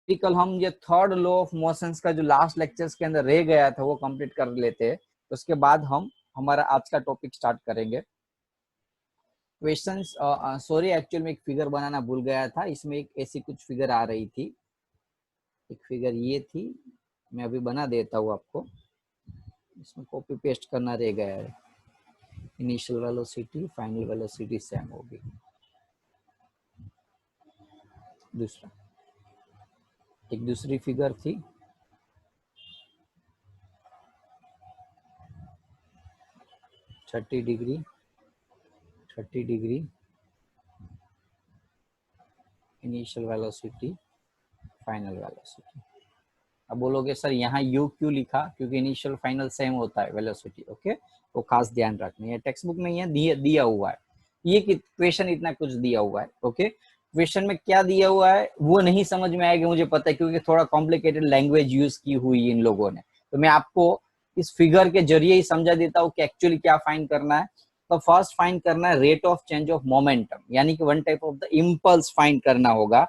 कल हम ये थर्ड लॉ ऑफ मोशंस का जो लास्ट लेक्चर्स के अंदर रह गया था वो कंप्लीट कर लेते हैं, तो उसके बाद हम हमारा आज का टॉपिक स्टार्ट करेंगे। क्वेश्चंस, सॉरी एक्चुअल में एक फिगर बनाना भूल गया था, इसमें एक ऐसी कुछ फिगर आ रही थी, एक फिगर ये थी, मैं अभी बना देता हूँ आपको, इसमें कॉपी पेस्ट करना रह गया है। Initial velocity final velocity same होगी। दूसरा एक दूसरी फिगर थी, thirty degree initial velocity final velocity. अब बोलोगे सर यहाँ यू क्यों लिखा, क्योंकि इनिशियल फाइनल सेम होता है वेलोसिटी। ओके, वो खास ध्यान रखना है, टेक्स्ट बुक में यहाँ दिया हुआ है, ये क्वेश्चन इतना कुछ दिया हुआ है। ओके, क्वेश्चन में क्या दिया हुआ है वो नहीं समझ में आएगा, मुझे पता है, क्योंकि थोड़ा कॉम्प्लिकेटेड लैंग्वेज यूज की हुई इन लोगों ने। तो मैं आपको इस फिगर के जरिए ही समझा देता हूँ कि एक्चुअली क्या फाइंड करना है। तो फर्स्ट फाइंड करना है rate of change of momentum, यानी कि one type of the impulse find करना होगा,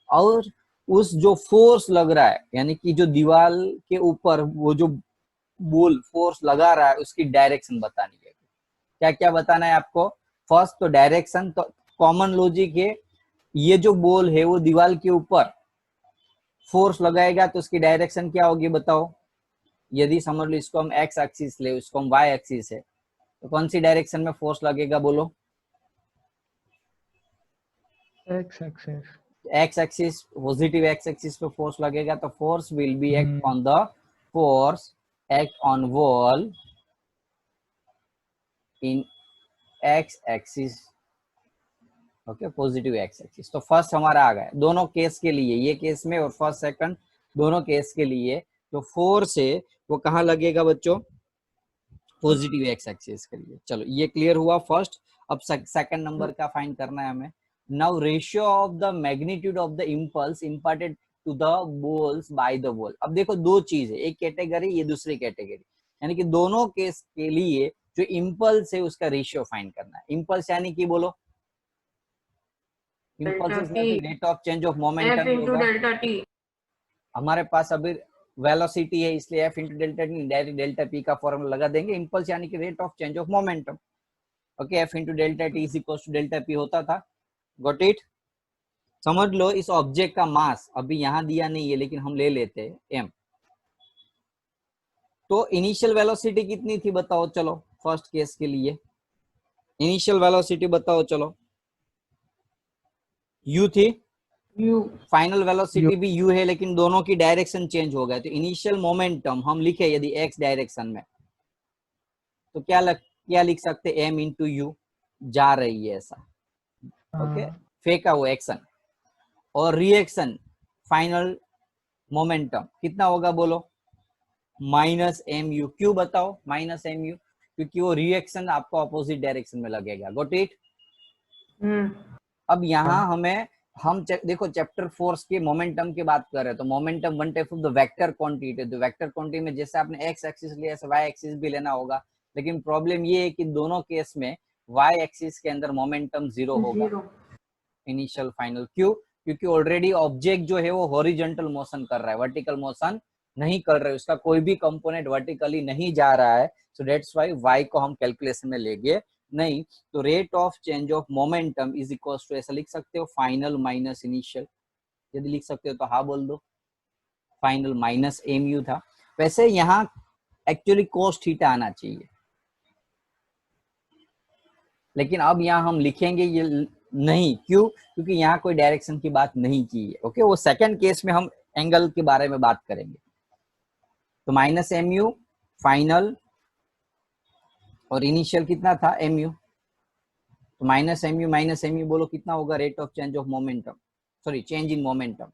और उस जो फोर्स लग रहा है, यानी कि जो दीवार के ऊपर वो जो बॉल फोर्स लगा रहा है उसकी डायरेक्शन बतानी है। क्या क्या बताना है आपको? फर्स्ट तो डायरेक्शन, तो कॉमन लॉजिक है, ये जो बॉल है वो दीवार के ऊपर फोर्स लगाएगा तो उसकी डायरेक्शन क्या होगी बताओ। यदि समझ लो इसको हम एक्स एक्सिस ले, उसको हम वाई एक्सिस है, तो कौन सी डायरेक्शन में फोर्स लगेगा बोलो? X axis. X axis, positive x axis पे फोर्स लगेगा, तो force will be act on the force act on wall in x axis. Okay, positive x axis. तो फर्स्ट हमारा आ गया दोनों केस के लिए, ये केस में और फर्स्ट सेकंड दोनों केस के लिए जो फोर्स है वो कहाँ लगेगा बच्चों? पॉजिटिव एक्स एक्सिस के लिए। चलो ये क्लियर हुआ फर्स्ट। अब सेकंड नंबर का फाइंड करना है हमें। Now ratio of the magnitude of the impulse imparted to the balls by the ball. अब देखो दो चीज है, एक कैटेगरी ये दूसरी कैटेगरी, यानी कि दोनों केस के लिए जो इम्पल्स है उसका रेशियो फाइंड करना है। इम्पल्स यानी कि बोलो, impulse rate of change of momentum ही होगा। Delta T. हमारे पास अभी वेलोसिटी है इसलिए F into delta T, direct delta P का फॉर्मूला लगा देंगे। इम्पल्स यानी कि rate of change of momentum. Okay, F into delta T is equal to delta P होता था। Got it? समझ लो इस ऑब्जेक्ट का मास अभी यहाँ दिया नहीं है लेकिन हम ले लेते हैं एम। तो इनिशियल वेलोसिटी कितनी थी बताओ? चलो फर्स्ट केस के लिए इनिशियल वेलोसिटी बताओ, चलो u थी, यू। फाइनल वेलोसिटी भी u है, लेकिन दोनों की डायरेक्शन चेंज हो गया। तो इनिशियल मोमेंटम हम लिखे यदि x डायरेक्शन में, तो क्या लिख सकते? m इंटू यू, जा रही है ऐसा। ओके, फेंका हुआ एक्शन। और रिएक्शन फाइनल मोमेंटम कितना होगा बोलो? Minus m u. क्यों बताओ माइनस एम यू? क्योंकि वो रिएक्शन आपको अपोजिट डायरेक्शन में लगेगा। Got it? अब यहाँ हम देखो चैप्टर फोर्स के मोमेंटम की बात कर रहे हैं, तो momentum one type of the vector quantity. तो वेक्टर क्वांटिटी में जैसे आपने एक्स एक्सिस लिया ऐसे वाई एक्सिस भी लेना होगा, लेकिन प्रॉब्लम ये है कि दोनों केस में वाई एक्सिस के अंदर मोमेंटम जीरो होगा, इनिशियल फाइनल। क्यों? क्योंकि ऑलरेडी ऑब्जेक्ट जो है वो हॉरिजॉन्टल मोशन कर रहा है, वर्टिकल मोशन नहीं कर रहा है, उसका कोई भी कंपोनेंट वर्टिकली नहीं जा रहा है। सो दैट्स व्हाई वाई को हम कैलकुलेशन में लेंगे नहीं। तो rate of change of momentum is equal to, ऐसा लिख सकते हो, फाइनल माइनस इनिशियल। यदि लिख सकते हो तो हाँ बोल दो, फाइनल माइनस एम यू था। वैसे यहाँ एक्चुअली कोस थीटा आना चाहिए, लेकिन अब यहाँ हम लिखेंगे ये नहीं। क्यों? क्योंकि यहाँ कोई डायरेक्शन की बात नहीं की है। ओके, वो सेकंड केस में हम एंगल के बारे में बात करेंगे। तो माइनस एम यू फाइनल, और इनिशियल कितना था? M u. तो माइनस एम यू बोलो कितना होगा? Rate of change of momentum, sorry change in momentum,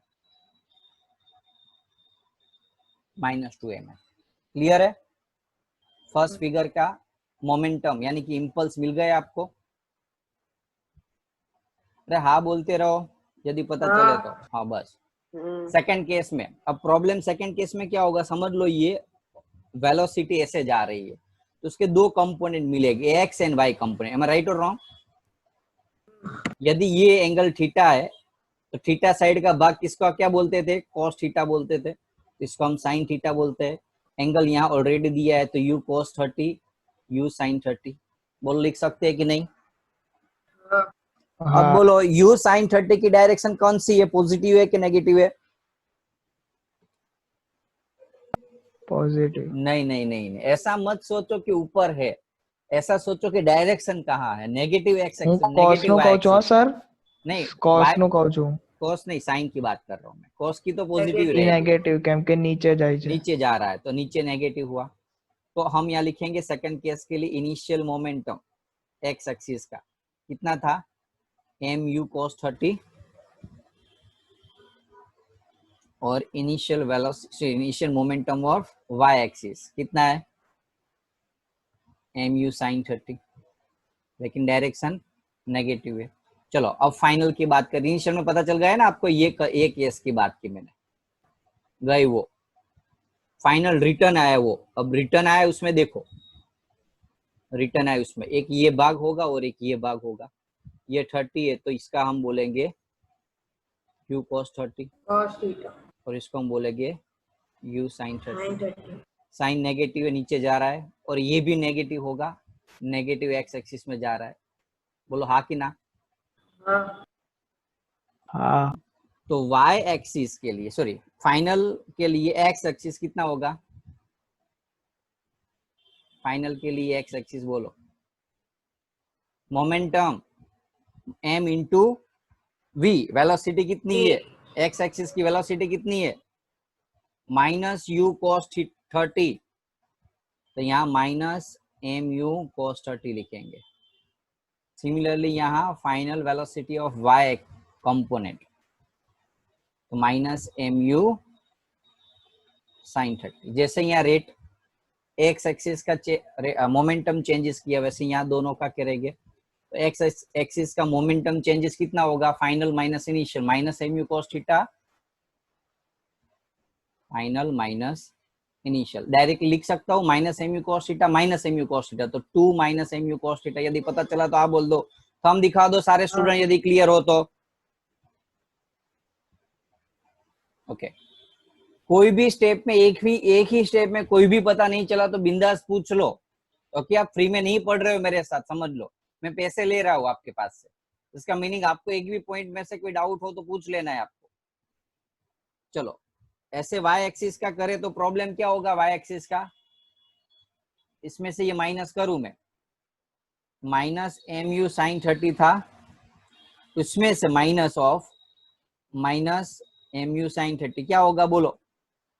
minus two m. Clear है? फर्स्ट फिगर का मोमेंटम यानी कि इम्पल्स मिल गए आपको? अरे हाँ बोलते रहो यदि पता चले तो। हाँ बस। सेकंड केस में, अब प्रॉब्लम सेकंड केस में क्या होगा समझ लो, ये वेलोसिटी ऐसे जा रही है तो उसके दो कंपोनेंट मिलेंगे, x and y component. Am I right और रॉन्ग? यदि ये एंगल थीटा है तो थीटा साइड का भाग किसको क्या बोलते थे, कॉस थीटा बोलते थे, तो इसको हम साइन थीटा बोलते हैं। एंगल यहाँ ऑलरेडी दिया है तो यू कॉस 30 यू साइन 30, बोलो लिख सकते हैं कि नहीं। अब हाँ बोलो यू साइन 30 की डायरेक्शन कौन सी है, पॉजिटिव है कि नेगेटिव है। पॉजिटिव। नहीं नहीं नहीं नहीं, ऐसा मत सोचो कि ऊपर है, ऐसा सोचो कि डायरेक्शन कहाँ है, नेगेटिव एक्स હું एक्सिस, cos नेगेटिव નું वाई કહું છું, હા एक्सिस। સર, नहीं cos वाई, નું કહું છું। कॉस नहीं साइन की बात कर रहा हूँ मैं, कॉस की तो पॉजिटिव ઈ रहेगी, નેગેટિવ કેમ કે નીચે જાય છે। नीचे जा रहा है तो नीचे नेगेटिव हुआ। तो हम यहाँ लिखेंगे सेकंड केस के लिए इनिशियल मोमेंटम एक्स एक्सिस का कितना था, एम यू कॉस 30, और initial velocity initial momentum of y axis कितना है, एम यू साइन 30, लेकिन डायरेक्शन नेगेटिव है। चलो अब फाइनल की बात करें, इनिशियल में पता चल गया है ना आपको, ये एक केस की बात की मैंने, गई वो फाइनल रिटर्न आया वो, अब रिटर्न आया उसमें देखो, रिटर्न आया उसमें एक ये भाग होगा और एक ये भाग होगा, ये 30 है तो इसका हम बोलेंगे u cos 30 cos theta और इसको हम बोलेंगे u sin 30। sin 30 sign negative है नीचे जा रहा है और ये भी नेगेटिव होगा, नेगेटिव एक्स एक्सिस में जा रहा है, बोलो हाँ कि ना। हाँ हाँ तो y एक्सिस के लिए सॉरी फाइनल के लिए x एक्सिस कितना होगा, फाइनल के लिए x एक्सिस बोलो, momentum m into v, velocity कितनी है, x एक्सिस की वेलोसिटी कितनी है, माइनस यू कॉस 30, तो यहाँ माइनस एम यू कॉस 30 लिखेंगे। सिमिलरली यहाँ final velocity of y component, तो माइनस एम यू साइन 30। जैसे यहाँ रेट एक्स एक्सिस का मोमेंटम चेंजेस किया वैसे यहाँ दोनों का करेंगे, तो एक्स एक्सिस का मोमेंटम चेंजेस कितना होगा, final minus initial, minus m u cos theta, final minus initial, direct लिख सकता हूँ minus m u cos theta minus m u cos theta, तो 2 minus m u cos theta, यदि पता चला तो आप बोल दो, तो हम दिखा दो सारे स्टूडेंट यदि क्लियर हो तो। ओके कोई भी स्टेप में एक ही स्टेप में कोई भी पता नहीं चला तो बिंदास पूछ लो, क्योंकि आप फ्री में नहीं पढ़ रहे हो मेरे साथ, समझ लो मैं पैसे ले रहा हूँ आपके पास से, इसका मीनिंग आपको एक भी पॉइंट में से कोई डाउट हो तो पूछ लेना है आपको। चलो ऐसे y एक्सिस का करे तो प्रॉब्लम क्या होगा, y एक्सिस का इसमें से ये माइनस करूं मैं, माइनस एम यू साइन 30 था, उसमें से minus of minus m u sine 30 क्या होगा बोलो,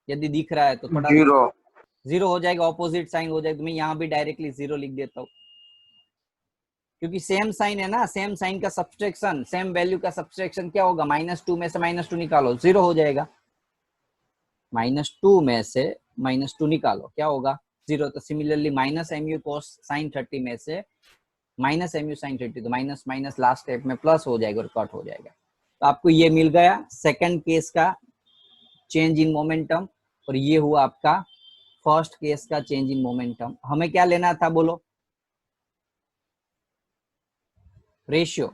यदि दिख रहा है तो थोड़ा जीरो। जीरो हो जाएगा, ऑपोजिट साइन हो जाएगा, तो मैं यहाँ भी डायरेक्टली जीरो लिख देता हूँ, क्योंकि सेम साइन है ना, सेम साइन का सब्सट्रैक्शन, सेम वैल्यू का सब्सट्रैक्शन क्या होगा, -2 में से -2 निकालो जीरो हो जाएगा, -2 में से -2 निकालो क्या होगा जीरो, तो similarly minus m u cos sine 30 में से माइनस एम यू साइन 30, तो माइनस माइनस लास्ट स्टेप में प्लस हो जाएगा और कट हो जाएगा। तो आपको ये मिल गया सेकंड केस का चेंज इन मोमेंटम, और ये हुआ आपका फर्स्ट केस का चेंज इन मोमेंटम। हमें क्या लेना था बोलो, रेशियो,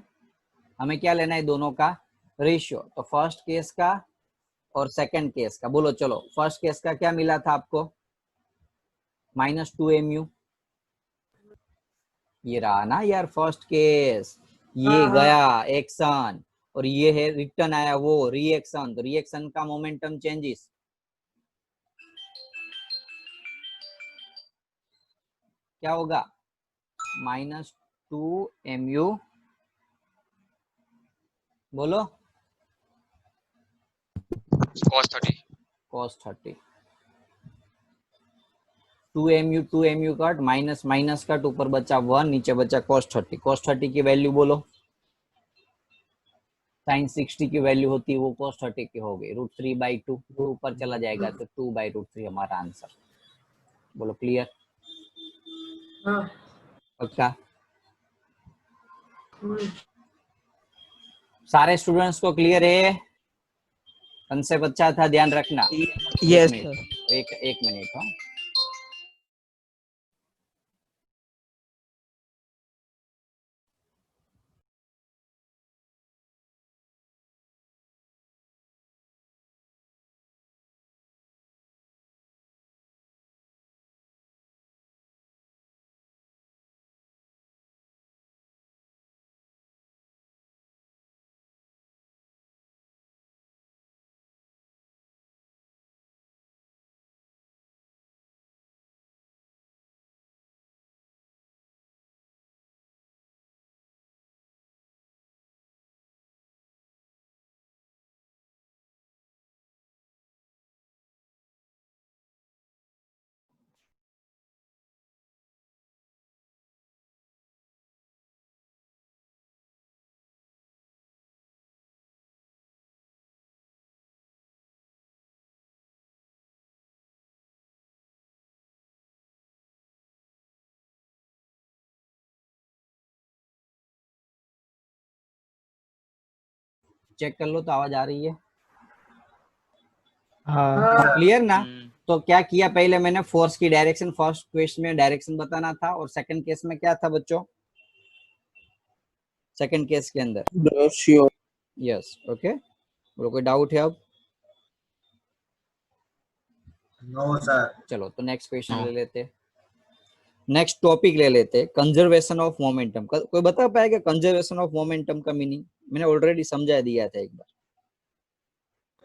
हमें क्या लेना है दोनों का रेशियो, तो फर्स्ट केस का और सेकंड केस का बोलो। चलो फर्स्ट केस का क्या मिला था आपको, -2mu, ये रहा ना यार फर्स्ट केस, ये हाँ, गया एक्शन और ये है रिटर्न आया वो रिएक्शन, तो रिएक्शन का मोमेंटम चेंजेस क्या होगा, -2mu, बोलो cos 30, 2mu cut, minus minus cut, ऊपर बचा 1 नीचे बचा cos 30, cos 30 की वैल्यू बोलो, sin 60 की वैल्यू होती है वो cos 30 की हो गई, √3/2, ऊपर चला जाएगा तो 2/√3 हमारा आंसर, बोलो क्लियर, हाँ पक्का, सारे स्टूडेंट्स को क्लियर है, कंसेप्ट अच्छा था, ध्यान रखना। यस एक सर। मिनट एक मिनट हाँ। चेक कर लो तो आवाज आ रही है, हाँ हाँ क्लियर ना? तो क्या किया, पहले मैंने फोर्स की डायरेक्शन, फर्स्ट क्वेश्चन में डायरेक्शन बताना था, और सेकंड केस में क्या था बच्चों, सेकंड केस के अंदर श्योर यस ओके। बोलो कोई डाउट है अब? No sir. चलो तो नेक्स्ट क्वेश्चन ले लेते, नेक्स्ट टॉपिक ले लेते, कंजर्वेशन ऑफ मोमेंटम। कोई बता पाएगा कंजर्वेशन ऑफ मोमेंटम का मीनिंग? मैंने ऑलरेडी समझा दिया था एक बार।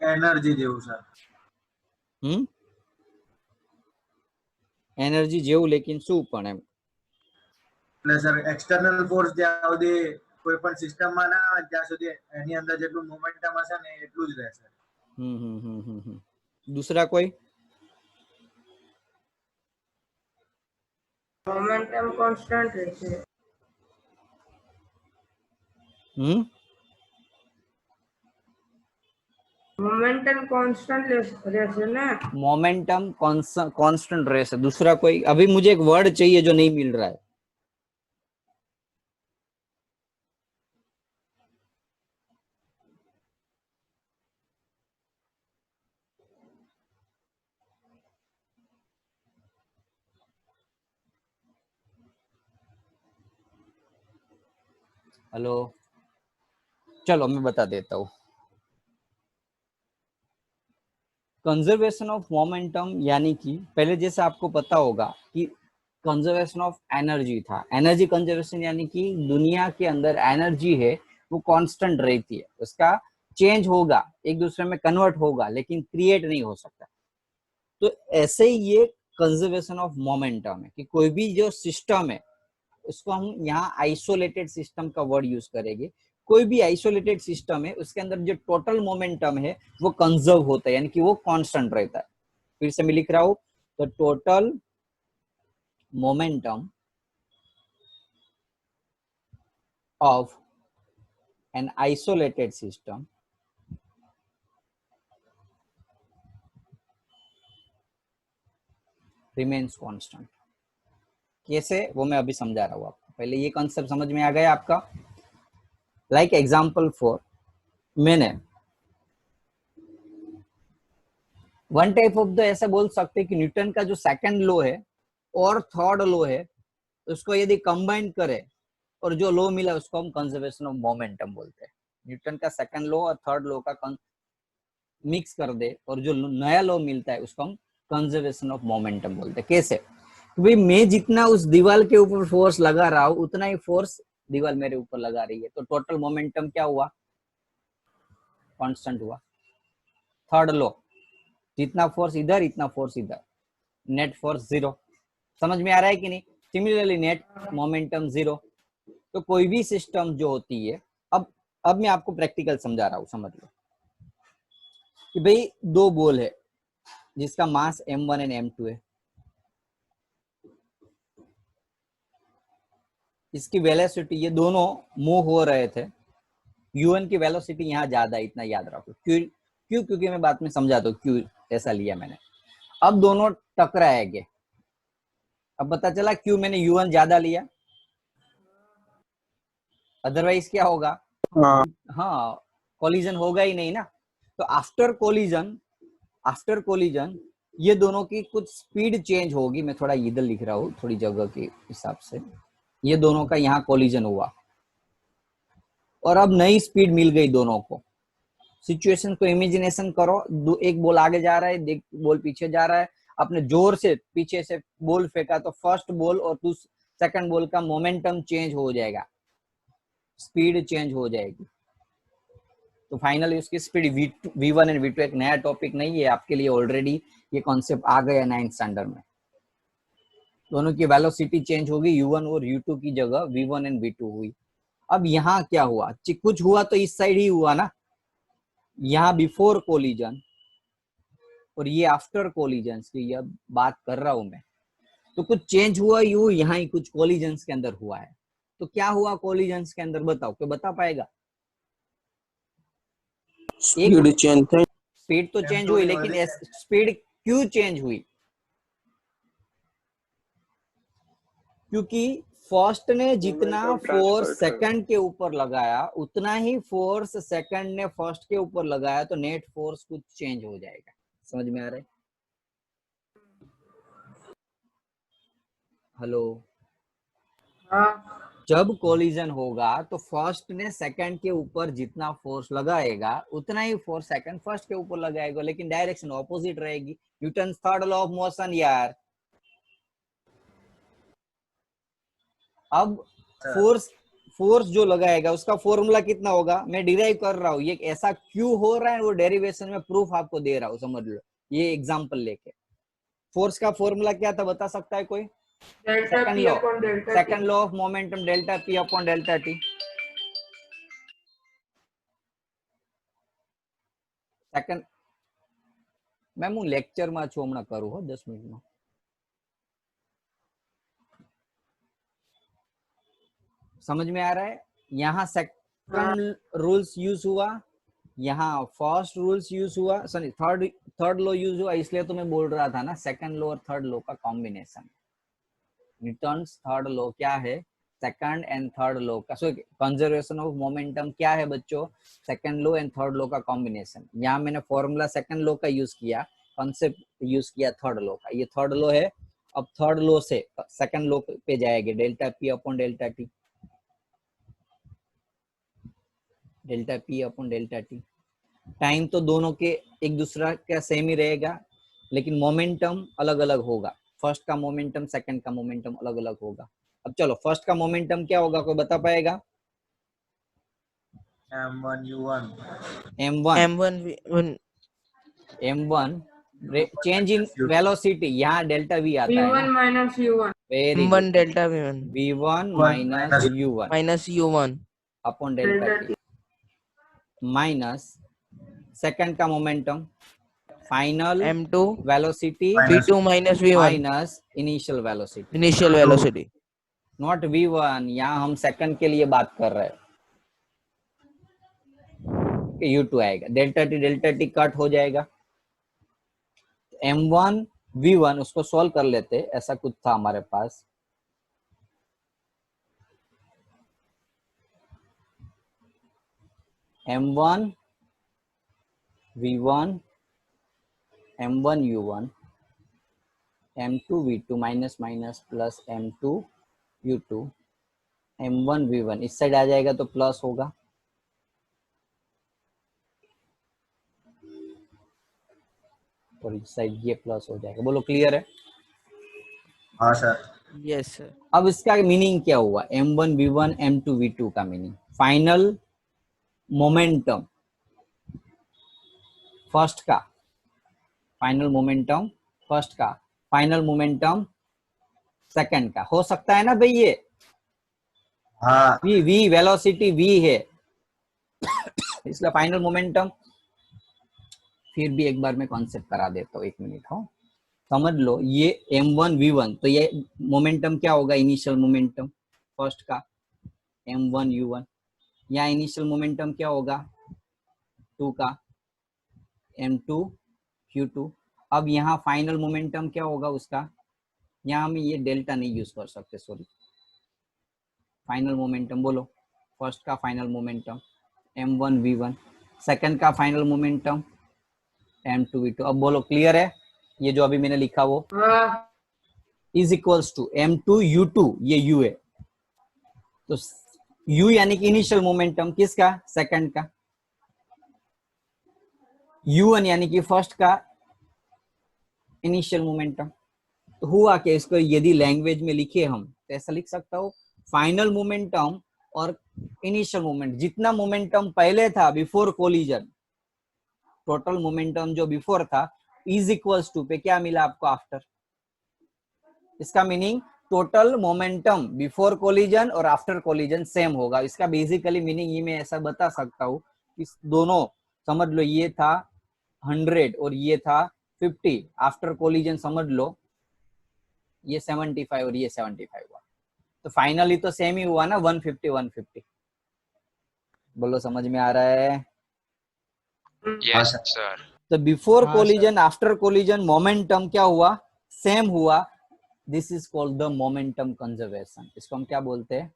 एनर्जी जेવું सर। એનર્જી જેવું, લેકિન શું પણ એમ? એટલે સર એક્સટર્નલ ફોર્સ જ્યાં સુધી કોઈ પણ સિસ્ટમમાં ના આવે ત્યાં સુધી એની અંદર જેટલું મોમેન્ટમ હશે ને એટલું જ રહેશે. दूसरा कोई? मोमेंटम कांस्टेंट रहते हैं। मोमेंटम कांस्टेंट रहते ना। मोमेंटम कांस्टेंट रहશે। दूसरा कोई? अभी मुझे एक वर्ड चाहिए जो नहीं मिल रहा है। हेलो, चलो मैं बता देता हूँ। कंजर्वेशन ऑफ मोमेंटम यानी कि पहले जैसे आपको पता होगा कि कंजर्वेशन ऑफ एनर्जी था। एनर्जी कंजर्वेशन यानी कि दुनिया के अंदर एनर्जी है वो कांस्टेंट रहती है, उसका चेंज होगा, एक दूसरे में कन्वर्ट होगा, लेकिन क्रिएट नहीं हो सकता। तो ऐसे ही ये कंजर्वेशन ऑफ मोमेंटम है कि कोई भी जो सिस्टम है उसको हम यहाँ आइसोलेटेड सिस्टम का वर्ड यूज करेंगे। कोई भी आइसोलेटेड सिस्टम है उसके अंदर जो टोटल मोमेंटम है वो कंजर्व होता है, यानी कि वो कांस्टेंट रहता है। फिर से मैं लिख रहा हूं, तो total momentum of an isolated system remains constant. कैसे, वो मैं अभी समझा रहा हूं आपको। पहले ये कॉन्सेप्ट समझ में आ गया आपका? लाइक एग्जाम्पल फॉर, मैंने वन टाइप ऑफ द ऐसा बोल सकते हैं कि न्यूटन का जो सेकंड लॉ है और थर्ड लॉ है उसको यदि कंबाइन करें और जो लॉ मिला उसको हम कंजर्वेशन ऑफ मोमेंटम बोलते हैं। न्यूटन का सेकंड लॉ और थर्ड लॉ का मिक्स कर दे और जो नया लॉ मिलता है उसको हम कंजर्वेशन ऑफ मोमेंटम बोलते हैं। कैसे? भाई मैं जितना उस दीवार के ऊपर फोर्स लगा रहा हूं उतना ही फोर्स दीवार मेरे ऊपर लगा रही है, तो टोटल मोमेंटम क्या हुआ? कांस्टेंट हुआ। थर्ड लॉ, जितना फोर्स इधर इतना फोर्स इधर, नेट फोर्स जीरो। समझ में आ रहा है कि नहीं? Similarly net momentum zero. तो कोई भी सिस्टम जो होती है, अब मैं आपको प्रैक्टिकल समझा रहा हूं, समझ लो कि भाई दो बॉल है जिसका मास m1 एंड m2 है, इसकी वेलोसिटी, ये दोनों मूव हो रहे थे, u1 की वेलोसिटी यहाँ ज्यादा है, इतना याद रखो। क्यों? क्योंकि मैं बात में समझा दो क्यों ऐसा लिया मैंने। अब दोनों टकराएंगे, अब पता चला क्यों मैंने u1 ज्यादा लिया, अदरवाइज क्या होगा? हाँ, कोलिजन होगा ही नहीं ना। तो आफ्टर कोलिजन ये दोनों की कुछ स्पीड चेंज होगी। मैं थोड़ा इधर लिख रहा हूँ थोड़ी जगह के हिसाब से। ये दोनों का यहाँ कोलिजन हुआ और अब नई स्पीड मिल गई दोनों को। सिचुएशन को इमेजिनेशन करो, एक बॉल आगे जा रहा है, एक बॉल पीछे जा रहा है, आपने जोर से पीछे से बॉल फेंका तो फर्स्ट बॉल और सेकंड बॉल का मोमेंटम चेंज हो जाएगा, स्पीड चेंज हो जाएगी। तो फाइनली उसकी स्पीड v1 एंड v2 एक नया टॉपिक नहीं है आपके लिए, ऑलरेडी ये कॉन्सेप्ट आ गया 9th स्टैंडर्ड में। दोनों की वेलोसिटी चेंज होगी, u1 और u2 की जगह v1 एंड v2 हुई। अब यहाँ क्या हुआ? कुछ हुआ तो इस साइड ही हुआ ना, यहाँ बिफोर कोलिजन और ये आफ्टर कोलिजन की ये बात कर रहा हूं मैं। तो कुछ चेंज हुआ यहाँ ही कुछ कोलिजन के अंदर हुआ है। तो क्या हुआ कोलिजन के अंदर? बताओ, कोई बता पाएगा? स्पीड चेंज थे, स्पीड तो चेंज हुई, लेकिन स्पीड क्यों चेंज हुई? क्योंकि फर्स्ट ने जितना Moment of force transfer, sir. Second के ऊपर लगाया उतना ही फोर्स सेकंड ने फर्स्ट के ऊपर लगाया, तो नेट फोर्स कुछ चेंज हो जाएगा। समझ में आ रहा है? हेलो, हाँ जब कोलिजन होगा तो फर्स्ट ने सेकंड के ऊपर जितना फोर्स लगाएगा उतना ही फोर्स सेकंड फर्स्ट के ऊपर लगाएगा, लेकिन डायरेक्शन ऑपोजिट रहेगी। Newton third law of motion यार। अब फोर्स जो लगाएगा उसका फॉर्मूला कितना होगा, मैं डिराइव कर रहा हूँ, ये ऐसा क्यों हो रहा है वो डेरिवेशन में प्रूफ आपको दे रहा हूँ, समझ लो। ये एग्जांपल लेके फोर्स का फॉर्मूला क्या था, बता सकता है कोई? Delta second P law, upon delta second law of momentum, delta P upon delta T. Second मैं હું લેક્ચર માં છું, હમણાં કરું હો 10 મિનિટમાં। समझ में आ रहा है? यहाँ सेकंड रूल्स यूज हुआ, यहाँ फर्स्ट रूल्स यूज हुआ, सॉरी थर्ड लॉ यूज हुआ, इसलिए तो मैं बोल रहा था ना सेकंड लॉ और थर्ड लॉ का कॉम्बिनेशन। न्यूटन्स थर्ड लॉ क्या है? सेकंड एंड थर्ड लॉ का, सो कंजर्वेशन ऑफ मोमेंटम क्या है बच्चों? Second law and third law का कॉम्बिनेशन। यहाँ मैंने फॉर्मूला सेकंड लॉ का यूज किया, कॉन्सेप्ट यूज किया थर्ड लॉ का। ये थर्ड लॉ है। अब थर्ड लॉ से सेकंड लॉ पे जाएंगे, delta P upon delta T, delta P upon delta T. Time तो दोनों के एक दूसरा का सेम ही रहेगा, लेकिन मोमेंटम अलग अलग होगा। फर्स्ट का मोमेंटम सेकंड का मोमेंटम अलग अलग होगा। अब चलो फर्स्ट का मोमेंटम क्या होगा, कोई बता पाएगा? m1u1 m1 change in velocity, यहाँ डेल्टा वी आता है v1 ना। Minus u1 very m1 good, delta v1 v1 minus u1 minus u1 upon delta T minus second का momentum, final m2 velocity v2 minus v1 minus initial velocity, initial velocity not v1। यहाँ हम second के लिए बात कर रहे हैं, u2 आएगा, डेल्टा टी कट हो जाएगा। m1 v1 उसको सॉल्व कर लेते, ऐसा कुछ था हमारे पास। m1 v1 m1 u1 m2 v2 minus minus plus m2 u2 m1 v1, इस साइड आ जाएगा तो प्लस होगा, और इस साइड ये प्लस हो जाएगा। बोलो क्लियर है? हाँ सर। yes sir अब इसका मीनिंग क्या हुआ? m1 v1 m2 v2 का मीनिंग फाइनल मोमेंटम फर्स्ट का, फाइनल मोमेंटम फर्स्ट का, फाइनल मोमेंटम सेकंड का हो सकता है ना भाई? ये हाँ v वेलोसिटी v है, इसलिए फाइनल मोमेंटम। फिर भी एक बार मैं कॉन्सेप्ट करा देता हूँ, 1 मिनट हो, समझ लो। ये m1 v1, तो ये मोमेंटम क्या होगा? इनिशियल मोमेंटम फर्स्ट का m1 u1, यहाँ इनिशियल मोमेंटम क्या होगा? 2 का m2 q2। अब यहाँ फाइनल मोमेंटम क्या होगा उसका? यहाँ हम ये डेल्टा नहीं यूज कर सकते, सॉरी। फाइनल मोमेंटम बोलो, फर्स्ट का final momentum m1 v1, second का फाइनल मोमेंटम m2 v2। अब बोलो क्लियर है? ये जो अभी मैंने लिखा वो हाँ is equals to m2 u2, ये u है, तो u यानी कि इनिशियल मोमेंटम किसका? सेकंड का। u1 यानी कि फर्स्ट का इनिशियल मोमेंटम। तो हुआ कि इसको यदि लैंग्वेज में लिखे हम तो ऐसा लिख सकता हूँ, फाइनल मोमेंटम और इनिशियल मोमेंट, जितना मोमेंटम पहले था बिफोर कोलिजन, टोटल मोमेंटम जो बिफोर था इज इक्वल्स टू पे क्या मिला आपको? आफ्टर। इसका meaning total momentum before collision और आफ्टर कोलिजन सेम होगा। इसका बेसिकली मीनिंग ये मैं ऐसा बता सकता हूँ, इस दोनों समझ लो, ये था 100 और ये था 50, आफ्टर कोलिजन समझ लो ये 75 और ये 75 हुआ, तो फाइनली तो सेम ही हुआ ना, 150 150। बोलो समझ में आ रहा है? Yes, sir. तो बिफोर हाँ, कोलिजन आफ्टर कोलिजन मोमेंटम क्या हुआ? सेम हुआ। This is called the momentum conservation. इसको हम क्या बोलते हैं?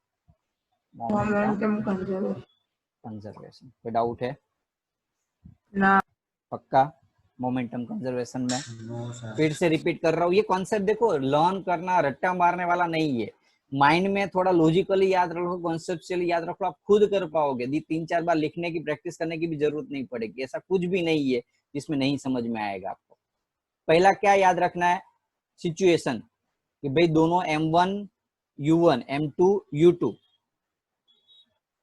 Momentum momentum conservation. कंजर्वेशन। कोई डाउट है? ना। पक्का मोमेंटम कंजर्वेशन में? No sir. फिर से रिपीट कर रहा हूँ, ये कॉन्सेप्ट देखो लर्न करना, रट्टा मारने वाला नहीं है। माइंड में थोड़ा लॉजिकली याद रखो, कॉन्सेप्चुअली याद रखो, आप खुद कर पाओगे। 3-4 बार लिखने की प्रैक्टिस करने की भी जरूरत नहीं पड़ेगी। ऐसा कुछ भी नहीं है जिसमें नहीं समझ में आएगा आपको। पहला क्या याद रखना है? सिचुएशन, कि भाई दोनों M1 U1 M2 U2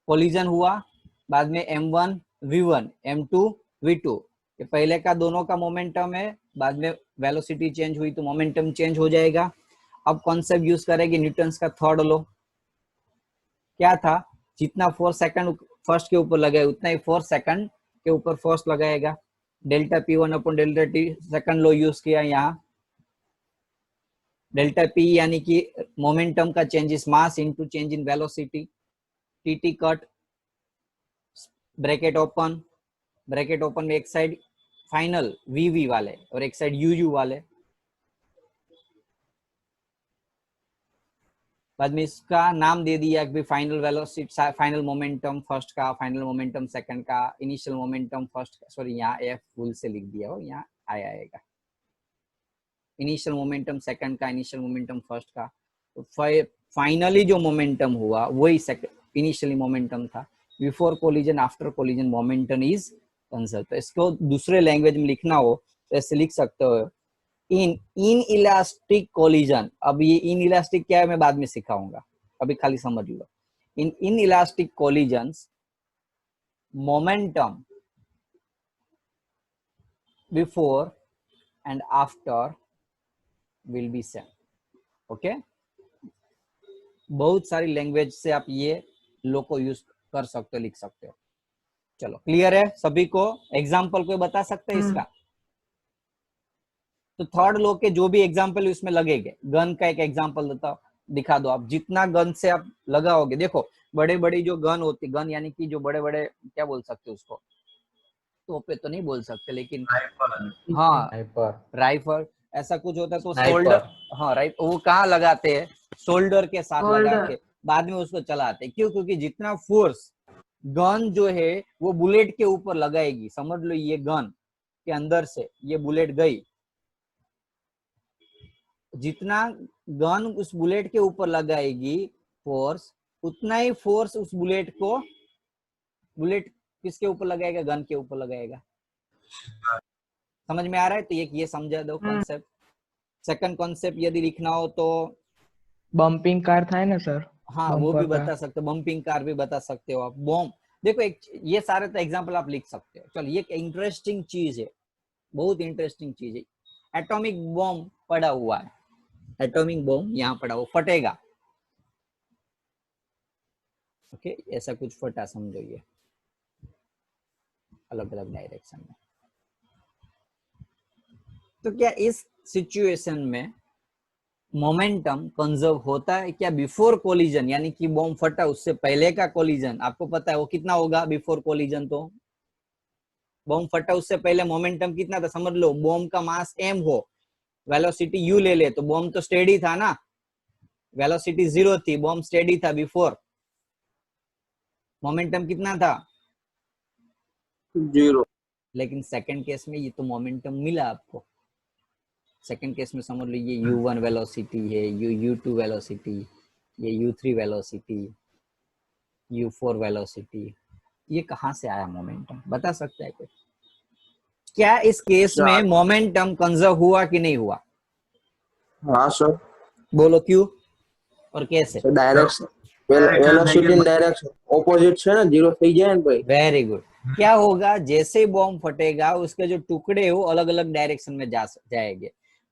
collision हुआ, बाद में M1 V1 M2 V2, ये पहले का दोनों का मोमेंटम है, बाद में वेलोसिटी चेंज हुई तो मोमेंटम चेंज हो जाएगा। अब कॉन्सेप्ट यूज करेंगे न्यूटन्स का थर्ड लॉ। क्या था? जितना फोर्स सेकंड फर्स्ट के ऊपर लगाए उतना ही फोर्स सेकंड के ऊपर फोर्स लगाएगा। Delta P1 upon delta T second law use किया यहाँ। डेल्टा P यानी कि मोमेंटम का change is mass into change in velocity. TT cut, bracket open में एक साइड फाइनल VV वाले और एक साइड UU वाले। बाद में इसका नाम दे दिया कि final velocity, final momentum first का, फाइनल मोमेंटम सेकंड का, इनिशियल मोमेंटम फर्स्ट का। सॉरी यहाँ F फुल से लिख दिया हो, यहाँ आएगा इनिशियल मोमेंटम सेकंड का, इनिशियल मोमेंटम फर्स्ट का। तो फाइनली जो मोमेंटम हुआ वही इनिशियली मोमेंटम था। Before collision after collision momentum is conserve. तो इसको दूसरे लैंग्वेज में लिखना हो तो ऐसे लिख सकते हो, इन इलास्टिक कोलिजन। अब ये इन इलास्टिक क्या है मैं बाद में सिखाऊंगा, अभी खाली समझ लो। In elastic collisions momentum before and after will be same. Okay, बहुत सारी लैंग्वेज से आप ये लो को यूज कर सकते हो, लिख सकते हो। चलो क्लियर है सभी को? एग्जाम्पल कोई बता सकते हैं इसका? तो थर्ड लॉ के जो भी एग्जाम्पल इसमें लगेंगे, गन का एक एग्जाम्पल दिखा दो आप। जितना गन से आप लगाओगे, देखो बड़े बड़ी जो गन होती, गन यानी कि जो बड़े बड़े क्या बोल सकते हो उसको, तोपे तो नहीं बोल सकते लेकिन हाँ राइफल ऐसा कुछ होता है तो शोल्डर, हाँ राइट, वो कहाँ लगाते हैं? शोल्डर के साथ लगा के बाद में उसको चलाते हैं। क्यों? क्योंकि जितना फोर्स गन जो है वो बुलेट के ऊपर लगाएगी, समझ लो ये गन के अंदर से ये बुलेट गई, जितना गन उस बुलेट के ऊपर लगाएगी फोर्स, उतना ही फोर्स उस बुलेट को, बुलेट किसके ऊपर लगाएगा? गन के ऊपर लगाएगा। समझ में आ रहा है? तो ये समझा दो कॉन्सेप्ट। सेकंड कॉन्सेप्ट यदि लिखना हो तो बम्पिंग कार था ना सर? हाँ वो भी बता सकते हो, बम्पिंग कार भी बता सकते हो आप। बॉम्ब, देखो एक ये सारे तो एग्जांपल आप लिख सकते हो। चलो ये एक इंटरेस्टिंग चीज है, बहुत इंटरेस्टिंग चीज है। एटॉमिक बॉम्ब पड़ा हुआ है, एटॉमिक बॉम्ब यहाँ पड़ा हुआ, फटेगा। ओके, ऐसा कुछ फटा समझो, ये अलग अलग डायरेक्शन में। तो क्या इस सिचुएशन में मोमेंटम कंजर्व होता है क्या? बिफोर कोलिजन यानी कि बॉम्ब फटा उससे पहले का कोलिजन आपको पता है वो कितना होगा बिफोर कोलिजन? तो बॉम्ब फटा उससे पहले मोमेंटम कितना था? समझ लो बॉम्ब का मास m हो, वेलोसिटी u ले ले, तो बॉम्ब तो स्टेडी था ना, वेलोसिटी 0 थी, बॉम्ब स्टेडी था। बिफोर मोमेंटम कितना था? 0। लेकिन सेकंड केस में ये तो मोमेंटम मिला आपको। सेकंड केस में समझ लो ये u1 वेलोसिटी है, u2 वेलोसिटी, ये u3 वेलोसिटी, u4 वेलोसिटी। ये कहां से आया मोमेंटम? बता सकता है कोई? क्या इस केस में मोमेंटम कंजर्व हुआ कि नहीं हुआ? हाँ सर। बोलो क्यों और कैसे? डायरेक्शन, वेलोसिटी डायरेक्शन ऑपोजिट है ना, 0 થઈ જાય ને ભાઈ। Very good. क्या होगा? जैसे बॉम्ब फटेगा उसके जो टुकड़े हो अलग अलग डायरेक्शन में जाएंगे।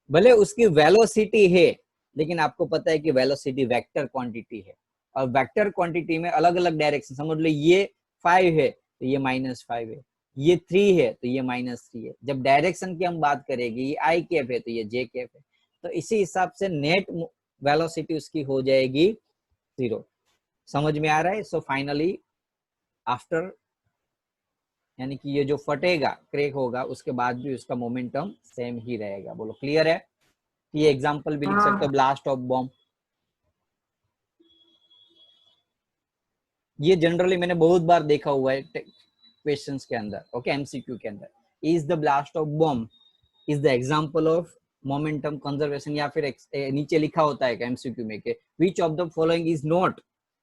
भले उसकी वेलोसिटी है लेकिन आपको पता है कि वेलोसिटी वेक्टर क्वांटिटी है, और वेक्टर क्वांटिटी में अलग अलग डायरेक्शन। समझ लो ये 5 है तो ये -5 है, ये 3 है तो ये -3 है। जब डायरेक्शन की हम बात करेंगे, ये आई कैप है तो ये जे कैप है, तो इसी हिसाब से नेट वेलोसिटी उसकी हो जाएगी 0। समझ में आ रहा है? सो फाइनली आफ्टर यानी कि ये जो फटेगा, क्रैक होगा, उसके बाद भी उसका मोमेंटम सेम ही रहेगा। बोलो क्लियर है? ये एग्जांपल भी लिख सकते हो, ब्लास्ट ऑफ बॉम्ब। ये जनरली मैंने बहुत बार देखा हुआ है क्वेश्चंस के अंदर, ओके, एमसीक्यू के अंदर। Is the blast of bomb is the example of momentum conservation, या फिर नीचे लिखा होता है एमसीक्यू में कि which of the following is not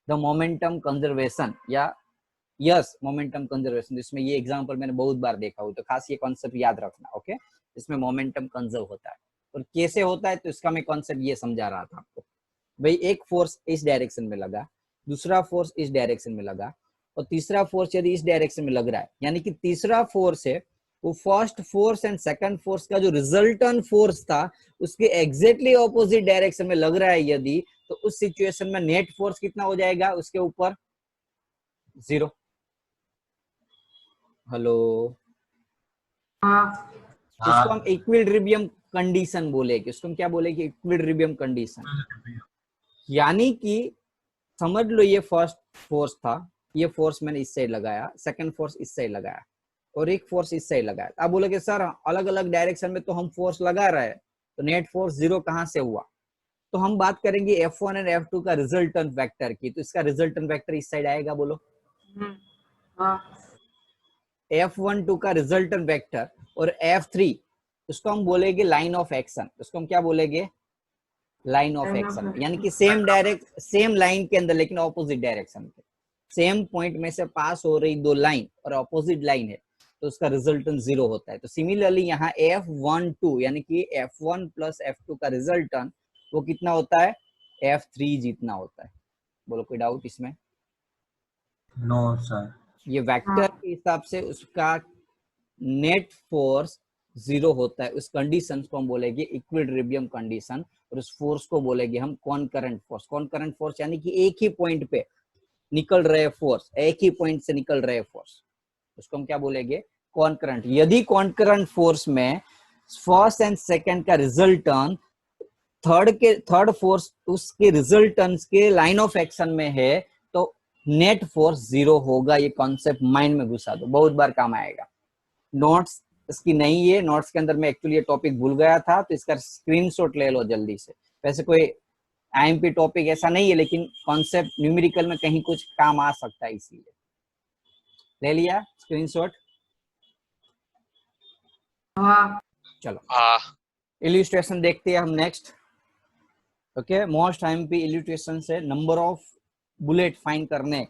the momentum conservation, या यस मोमेंटम कंजर्वेशन। इसमें ये एग्जांपल मैंने बहुत बार देखा हुआ, तो खास ये कॉन्सेप्ट याद रखना, ओके। इसमें मोमेंटम कंजर्व होता है, और कैसे होता है तो इसका मैं कॉन्सेप्ट ये समझा रहा था आपको। भाई एक फोर्स इस डायरेक्शन में लगा, दूसरा फोर्स इस डायरेक्शन में लगा, और तीसरा फोर्स यदि इस डायरेक्शन में लग रहा है, यानी कि तीसरा फोर्स है वो first force and second force का जो रिजल्टेंट फोर्स था उसके एग्जैक्टली ऑपोजिट डायरेक्शन में लग रहा है यदि, तो उस सिचुएशन में नेट फोर्स कितना हो जाएगा उसके ऊपर? 0। हेलो, इसको हम इक्विलिब्रियम कंडीशन बोलेंगे। इसको हम क्या बोलेंगे? Equilibrium condition. यानी कि समझ लो ये फर्स्ट फोर्स था, ये फोर्स मैंने इस साइड लगाया, सेकंड फोर्स इस साइड लगाया, और एक फोर्स इस साइड लगाया। आप बोलोगे सर अलग अलग डायरेक्शन में तो हम फोर्स लगा रहे हैं, तो नेट फोर्स 0 कहां से हुआ? तो हम बात करेंगे F1 एंड F2 का रिजल्टेंट वेक्टर की, तो इसका रिजल्टेंट वेक्टर इस साइड आएगा, बोलो। F12 का रिजल्टेंट वेक्टर, और F3 उसको हम बोलेंगे लाइन ऑफ एक्शन। उसको हम क्या बोलेंगे? Line of action. यानी कि सेम लाइन के अंदर लेकिन ऑपोजिट डायरेक्शन पे, सेम पॉइंट में से पास हो रही दो लाइन और ऑपोजिट लाइन है, तो उसका रिजल्टेंट 0 होता है। तो सिमिलरली यहाँ F12 यानी कि F1 प्लस F2 का रिजल्टेंट वो कितना होता है? F3 जितना होता है। बोलो कोई डाउट इसमें? No sir. ये वेक्टर के हिसाब से उसका नेट फोर्स 0 होता है। उस कंडीशन को हम बोलेंगे इक्विलिब्रियम कंडीशन, और उस फोर्स को बोलेंगे हम कॉनकरेंट फोर्स। कॉनकरेंट फोर्स यानी कि एक ही पॉइंट पे निकल रहे फोर्स, एक ही पॉइंट से निकल रहे फोर्स, उसको हम क्या बोलेंगे? कॉनकरेंट। यदि कॉनकरेंट फोर्स में फर्स्ट एंड सेकंड का रिजल्टेंट थर्ड फोर्स उसके रिजल्टेंट के लाइन ऑफ एक्शन में है, तो नेट फोर्स 0 होगा। ये कॉन्सेप्ट माइंड में घुसा दो, बहुत बार काम आएगा। नोट्स इसकी नहीं है, नोट्स के अंदर मैं एक्चुअली ये टॉपिक भूल गया था, तो इसका स्क्रीनशॉट ले लो जल्दी से। वैसे कोई आईएमपी टॉपिक ऐसा नहीं है, लेकिन कॉन्सेप्ट न्यूमेरिकल में कहीं कुछ काम आ सकता है, इसलिए ले लिया स्क्रीनशॉट। चलो इल्यूस्ट्रेशन देखते हैं हम नेक्स्ट। ओके, मोस्ट आईएमपी इल्यूस्ट्रेशन से नंबर ऑफ बुलेट फाइंड करने,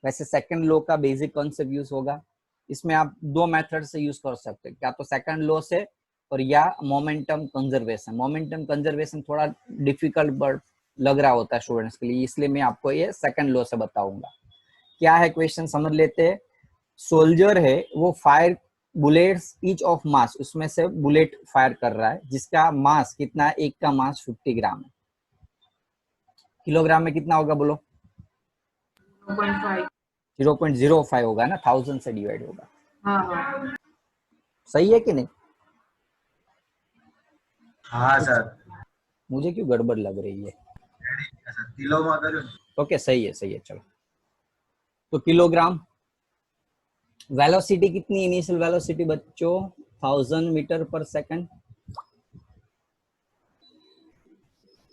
वैसे सेकंड लॉ का बेसिक कॉन्सेप्ट यूज होगा। इसमें आप दो मेथड से यूज कर सकते हैं, क्या तो सेकंड लॉ से और या मोमेंटम कंजर्वेशन। मोमेंटम कंजर्वेशन थोड़ा डिफिकल्ट बट लग रहा होता है स्टूडेंट्स के लिए, इसलिए मैं आपको ये सेकंड लॉ से बताऊंगा। क्या है क्वेश्चन समझ लेते हैं। सोल्जर है, वो fire bullets each of mass, उसमें से बुलेट फायर कर रहा है जिसका मास कितना है? एक का मास 50 ग्राम है। किलोग्राम में कितना होगा बोलो? 0.05 होगा ना, 1000 से डिवाइड होगा। सही है कि नहीं? हाँ सर। मुझे क्यों गड़बड़ लग रही है? किलो में करो। ओके सही है, सही है। चलो तो किलोग्राम। वेलोसिटी कितनी? इनिशियल वेलोसिटी बच्चों 1000 metre per second.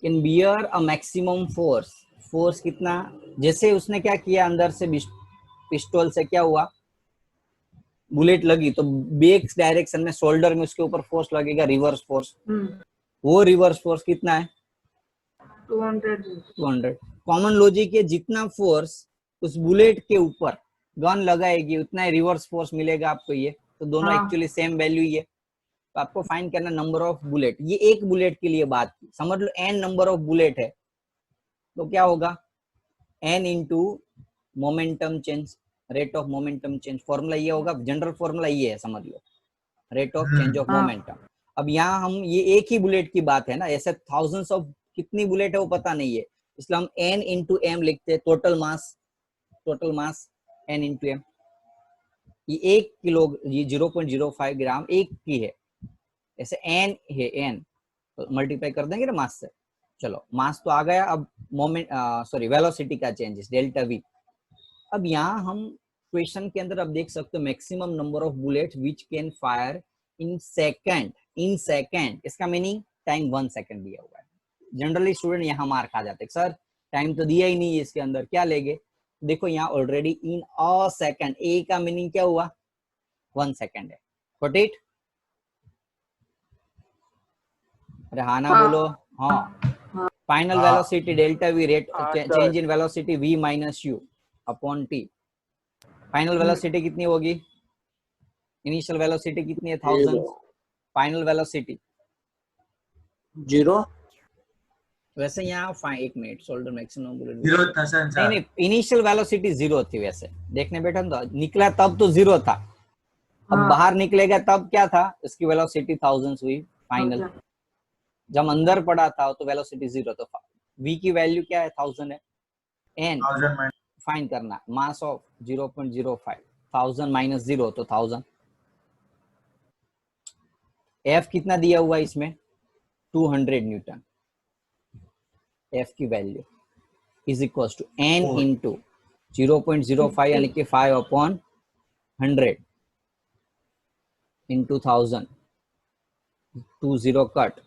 Can bear a maximum force. Force कितना? जैसे उसने क्या किया, अंदर से पिस्टल से क्या हुआ, बुलेट लगी, तो बैक डायरेक्शन में शोल्डर में उसके ऊपर फोर्स लगेगा, रिवर्स फोर्स। वो रिवर्स फोर्स कितना है? 200। कॉमन लॉजिक है, जितना फोर्स उस बुलेट के ऊपर गन लगाएगी उतना ही रिवर्स फोर्स मिलेगा आपको। ये तो दोनों एक्चुअली सेम वैल्यू ही है। तो आपको फाइंड करना नंबर ऑफ बुलेट। ये एक बुलेट के लिए बात की, समझ लो n नंबर ऑफ बुलेट है, तो क्या होगा? n into momentum change, rate of momentum change. Formula ये होगा, जनरल फॉर्मूला ये है, समझ लो, rate of change of momentum. अब यहाँ हम ये एक ही बुलेट की बात है ना, ऐसे थाउजेंड्स ऑफ कितनी बुलेट है वो पता नहीं है, इसलिए हम n इंटू एम लिखते हैं। Total mass n into m. ये 1 किलो, ये 0.05 ग्राम एक की है, ऐसे n है, n तो मल्टीप्लाई कर देंगे ना मास से। चलो मास तो आ गया। अब मोमेंट वेलोसिटी का चेंजेस डेल्टा v। अब यहाँ हम क्वेश्चन के अंदर अब देख सकते हो maximum number of bullet which can fire in second. इसका मीनिंग टाइम 1 सेकंड दिया हुआ है। जनरली स्टूडेंट यहाँ मार खा जाते हैं, सर टाइम तो दिया ही नहीं है इसके अंदर, क्या लेंगे? देखो यहाँ ऑलरेडी इन अ सेकंड, ए का मीनिंग क्या हुआ? 1 सेकंड है। Got it? अरे हाँ ना बोलो। हाँ, final velocity delta we, rate change in velocity v minus u upon t। Final velocity कितनी होगी? इनिशियल वेलोसिटी कितनी है? 1000। Final velocity 0। वैसे यहाँ एक मिनट, सोल्डर मैक्सिमम बुलेट 0 થશે ને नहीं, इनिशियल वेलोसिटी 0 थी। वैसे देखने बैठा तो निकला तब तो 0 था, अब हाँ। बाहर निकलेगा तब क्या था? इसकी वेलोसिटी 1000 हुई फाइनल। जब अंदर पड़ा था तो वेलोसिटी 0, तो v की वैल्यू क्या है? 1000 है। n 1000 फाइंड करना, मास ऑफ 0.05, 1000 माइनस 0 तो 1000। f कितना दिया हुआ इसमें? 200 न्यूटन। f की value is equal to n into 0.05 यानी कि 5 upon 100 into 1000, 20 cut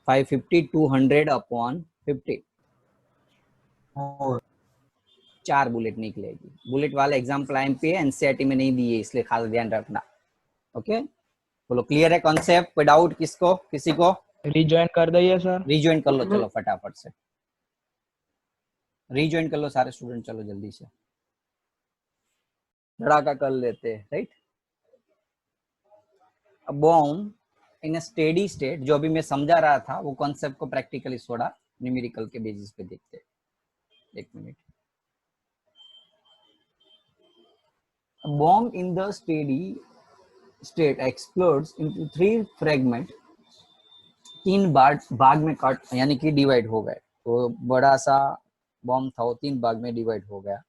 550, 200 upon 50, 4 bullet निकलेगी। बुलेट वाला एग्जाम्पल आईएमपी है, एनसीईआरटी में नहीं दिए, इसलिए खास ध्यान रखना। ओके, बोलो क्लियर है कॉन्सेप्ट? कोई डाउट किसको? किसी को? रिज्वाइन कर दइए सर। रिज्वाइन कर लो, चलो फटाफट से रिज्वाइन कर लो सारे स्टूडेंट, चलो जल्दी से धड़ाका कर लेते हैं, राइट? बॉम्ब इन स्टेडी स्टेट, जो अभी मैं समझा रहा था वो कॉन्सेप्ट को प्रैक्टिकली थोड़ा न्यूमेरिकल के बेसिस पे देखते हैं। एक minute. Bomb in the steady state explodes into 3 fragment, 3 भाग में कट यानी कि डिवाइड हो गए। तो बड़ा सा बॉम्ब था, वो 3 भाग में डिवाइड हो गया।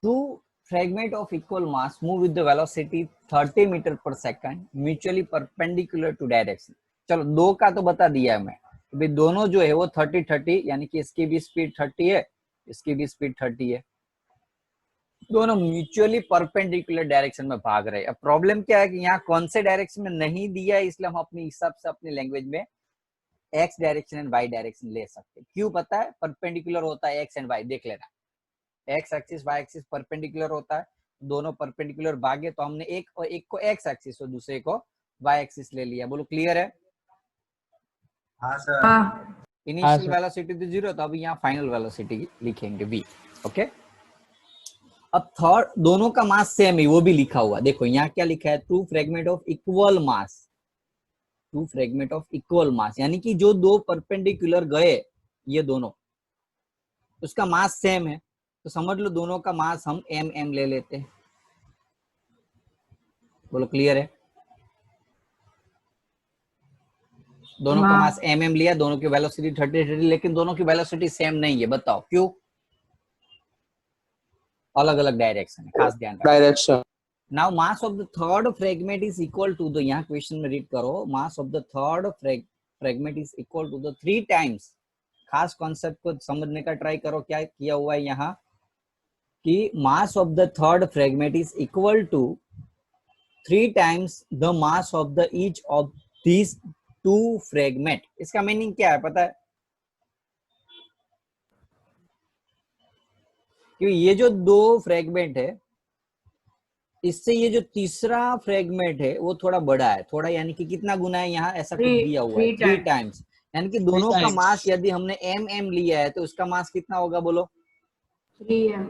2 fragment of equal mass move with the velocity 30 metre per second mutually perpendicular to direction. चलो 2 का तो बता दिया है मैं, भाई दोनों जो है वो 30-30 यानी कि इसकी भी स्पीड 30 है, इसकी भी स्पीड 30 है, दोनों म्यूचुअली परपेंडिकुलर डायरेक्शन में भाग रहे हैं। अब प्रॉब्लम क्या है कि यहाँ कौन से डायरेक्शन में नहीं दिया है, इसलिए हम अपने हिसाब से अपनी लैंग्वेज में x direction and y direction ले सकते हैं। क्यों पता है? परपेंडिकुलर होता है एक्स एंड वाई, देख लेना। X axis y axis perpendicular होता है, दोनों परपेंडिकुलर भागे तो हमने एक को एक्स एक्सिस और दूसरे को वाई एक्सिस ले लिया। बोलो क्लियर है? हाँ सर। हाँ। इनिशियल वेलोसिटी तो 0, तो अभी यहाँ फाइनल वेलोसिटी लिखेंगे v। ओके, अब थर्ड, दोनों का मास सेम है, वो भी लिखा हुआ। देखो यहाँ क्या लिखा है? 2 fragment of equal mass, 2 fragment of equal मास यानी कि जो 2 परपेंडिकुलर गए ये दोनों, उसका मास सेम है, तो समझ लो दोनों का मास हम m ले लेते हैं। बोलो क्लियर है? दोनों का मास m लिया, दोनों की वेलोसिटी 30-30, लेकिन दोनों की वेलोसिटी सेम नहीं है। बताओ क्यों? अलग अलग डायरेक्शन है, खास ध्यान रखना। Direction. Now mass of the third fragment is equal to the, यहाँ क्वेश्चन में रीड करो, mass of the third fragment is equal to the 3 times. खास कॉन्सेप्ट को समझने का ट्राई करो। क्या किया हुआ है यहाँ कि mass of the third fragment is equal to 3 times the mass of the each of these 2 fragment. इसका मीनिंग क्या है पता है? कि ये जो 2 फ्रेगमेंट है, इससे ये जो तीसरा फ्रेगमेंट है वो थोड़ा बड़ा है, थोड़ा यानी कि कितना गुना है यहाँ, ऐसा कुछ दिया हुआ है 3 टाइम्स, यानी कि दोनों का मास यदि हमने m लिया है तो उसका मास कितना होगा? बोलो 3m।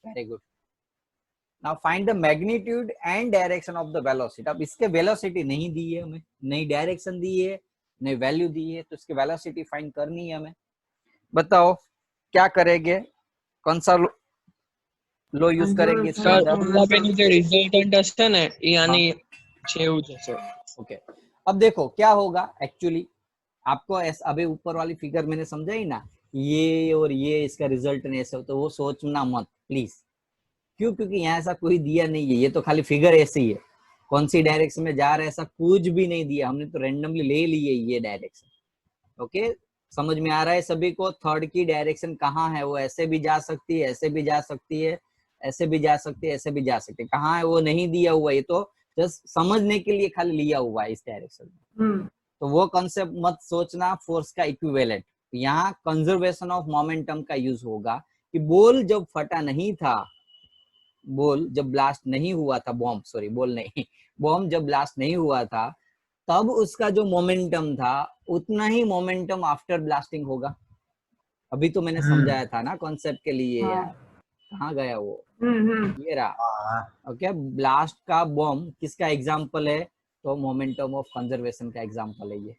Very good. Now find the magnitude and direction of the velocity. अब इसके वेलोसिटी नहीं दी है हमें, नई डायरेक्शन दी है, नई वैल्यू दी है, तो इसकी वेलोसिटी फाइंड करनी है हमें। बताओ क्या करेंगे? कौन सा लो यूज करेंगे इसके સર अंदर? પેલું જે રિઝલ્ટન્ટ હશે ને એ આની જેવું જ હશે। ओके, अब देखो क्या होगा एक्चुअली, आपको अभी ऊपर वाली फिगर मैंने समझाई ना, ये और ये इसका रिजल्ट नहीं ऐसा, तो वो सोचना मत प्लीज। क्यों? क्योंकि यहाँ ऐसा कोई दिया नहीं है, ये तो खाली फिगर ऐसी है, कौन सी डायरेक्शन में जा रहा है ऐसा कुछ भी नहीं दिया, हमने तो रैंडमली ले ली है ये डायरेक्शन। ओके, समझ में आ रहा है सभी को? थर्ड की डायरेक्शन कहाँ है? वो ऐसे भी जा सकती है, ऐसे भी जा सकती है, ऐसे भी जा सकती है, ऐसे भी जा सकती है। कहाँ है वो नहीं दिया हुआ, ये तो जस्ट समझने के लिए खाली लिया हुआ है इस डायरेक्शन में। तो तो वो कॉन्सेप्ट मत सोचना फोर्स का इक्विवेलेंट। यहाँ कंजर्वेशन ऑफ मोमेंटम का यूज होगा कि बॉल जब फटा नहीं था, बॉल जब ब्लास्ट नहीं हुआ था, बॉम्ब सॉरी बॉल नहीं, बॉम्ब जब ब्लास्ट नहीं हुआ था तब उसका जो मोमेंटम था उतना ही मोमेंटम आफ्टर ब्लास्टिंग होगा। अभी तो मैंने समझाया था ना कॉन्सेप्ट के लिए हाँ। यार, कहाँ गया वो, ये रहा। हाँ ओके, ब्लास्ट का बॉम्ब किसका एग्जांपल है, तो मोमेंटम ऑफ कंजर्वेशन का एग्जांपल है ये।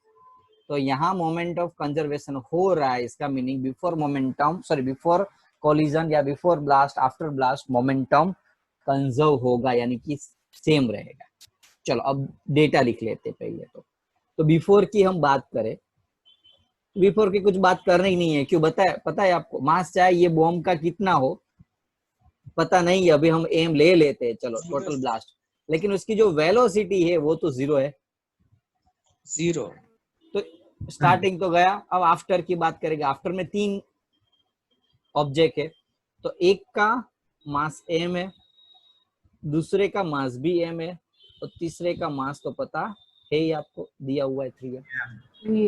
तो यहाँ मोमेंट ऑफ कंजर्वेशन हो रहा है, इसका meaning before momentum sorry before collision या before blast after blast momentum conserve होगा, यानी कि सेम रहेगा। चलो अब डेटा लिख लेते पहले तो बिफोर की हम बात करें, बिफोर की कुछ बात करनी ही नहीं है, क्यों पता है आपको, मास चाहे ये बॉम्ब का कितना हो पता नहीं है, अभी हम एम ले लेते हैं, चलो टोटल ब्लास्ट, लेकिन उसकी जो वेलोसिटी है वो तो 0 है। 0 तो स्टार्टिंग तो गया, अब आफ्टर की बात करेंगे। आफ्टर में 3 ऑब्जेक्ट है, तो एक का मास एम है, दूसरे का मास भी एम है, और तीसरे का मास तो पता है ही आपको, दिया हुआ है 3 है।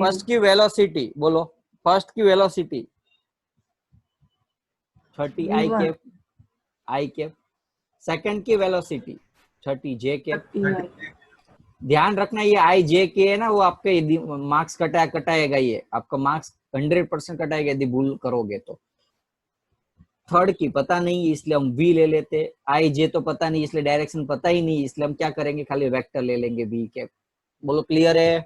फर्स्ट की वेलोसिटी बोलो, फर्स्ट की velocity 30 I cap, I cap. Second की वेलोसिटी 30 जे कैप। ध्यान रखना ये आई जे के है ना, वो आपके मार्क्स कटाएगा, ये आपका मार्क्स 100% कटाएगा यदि भूल करोगे तो। थर्ड की पता नहीं इसलिए हम वी ले लेते, आई जे तो पता नहीं इसलिए डायरेक्शन पता ही नहीं, इसलिए हम क्या करेंगे, खाली वेक्टर ले लेंगे वी कैप। बोलो क्लियर है।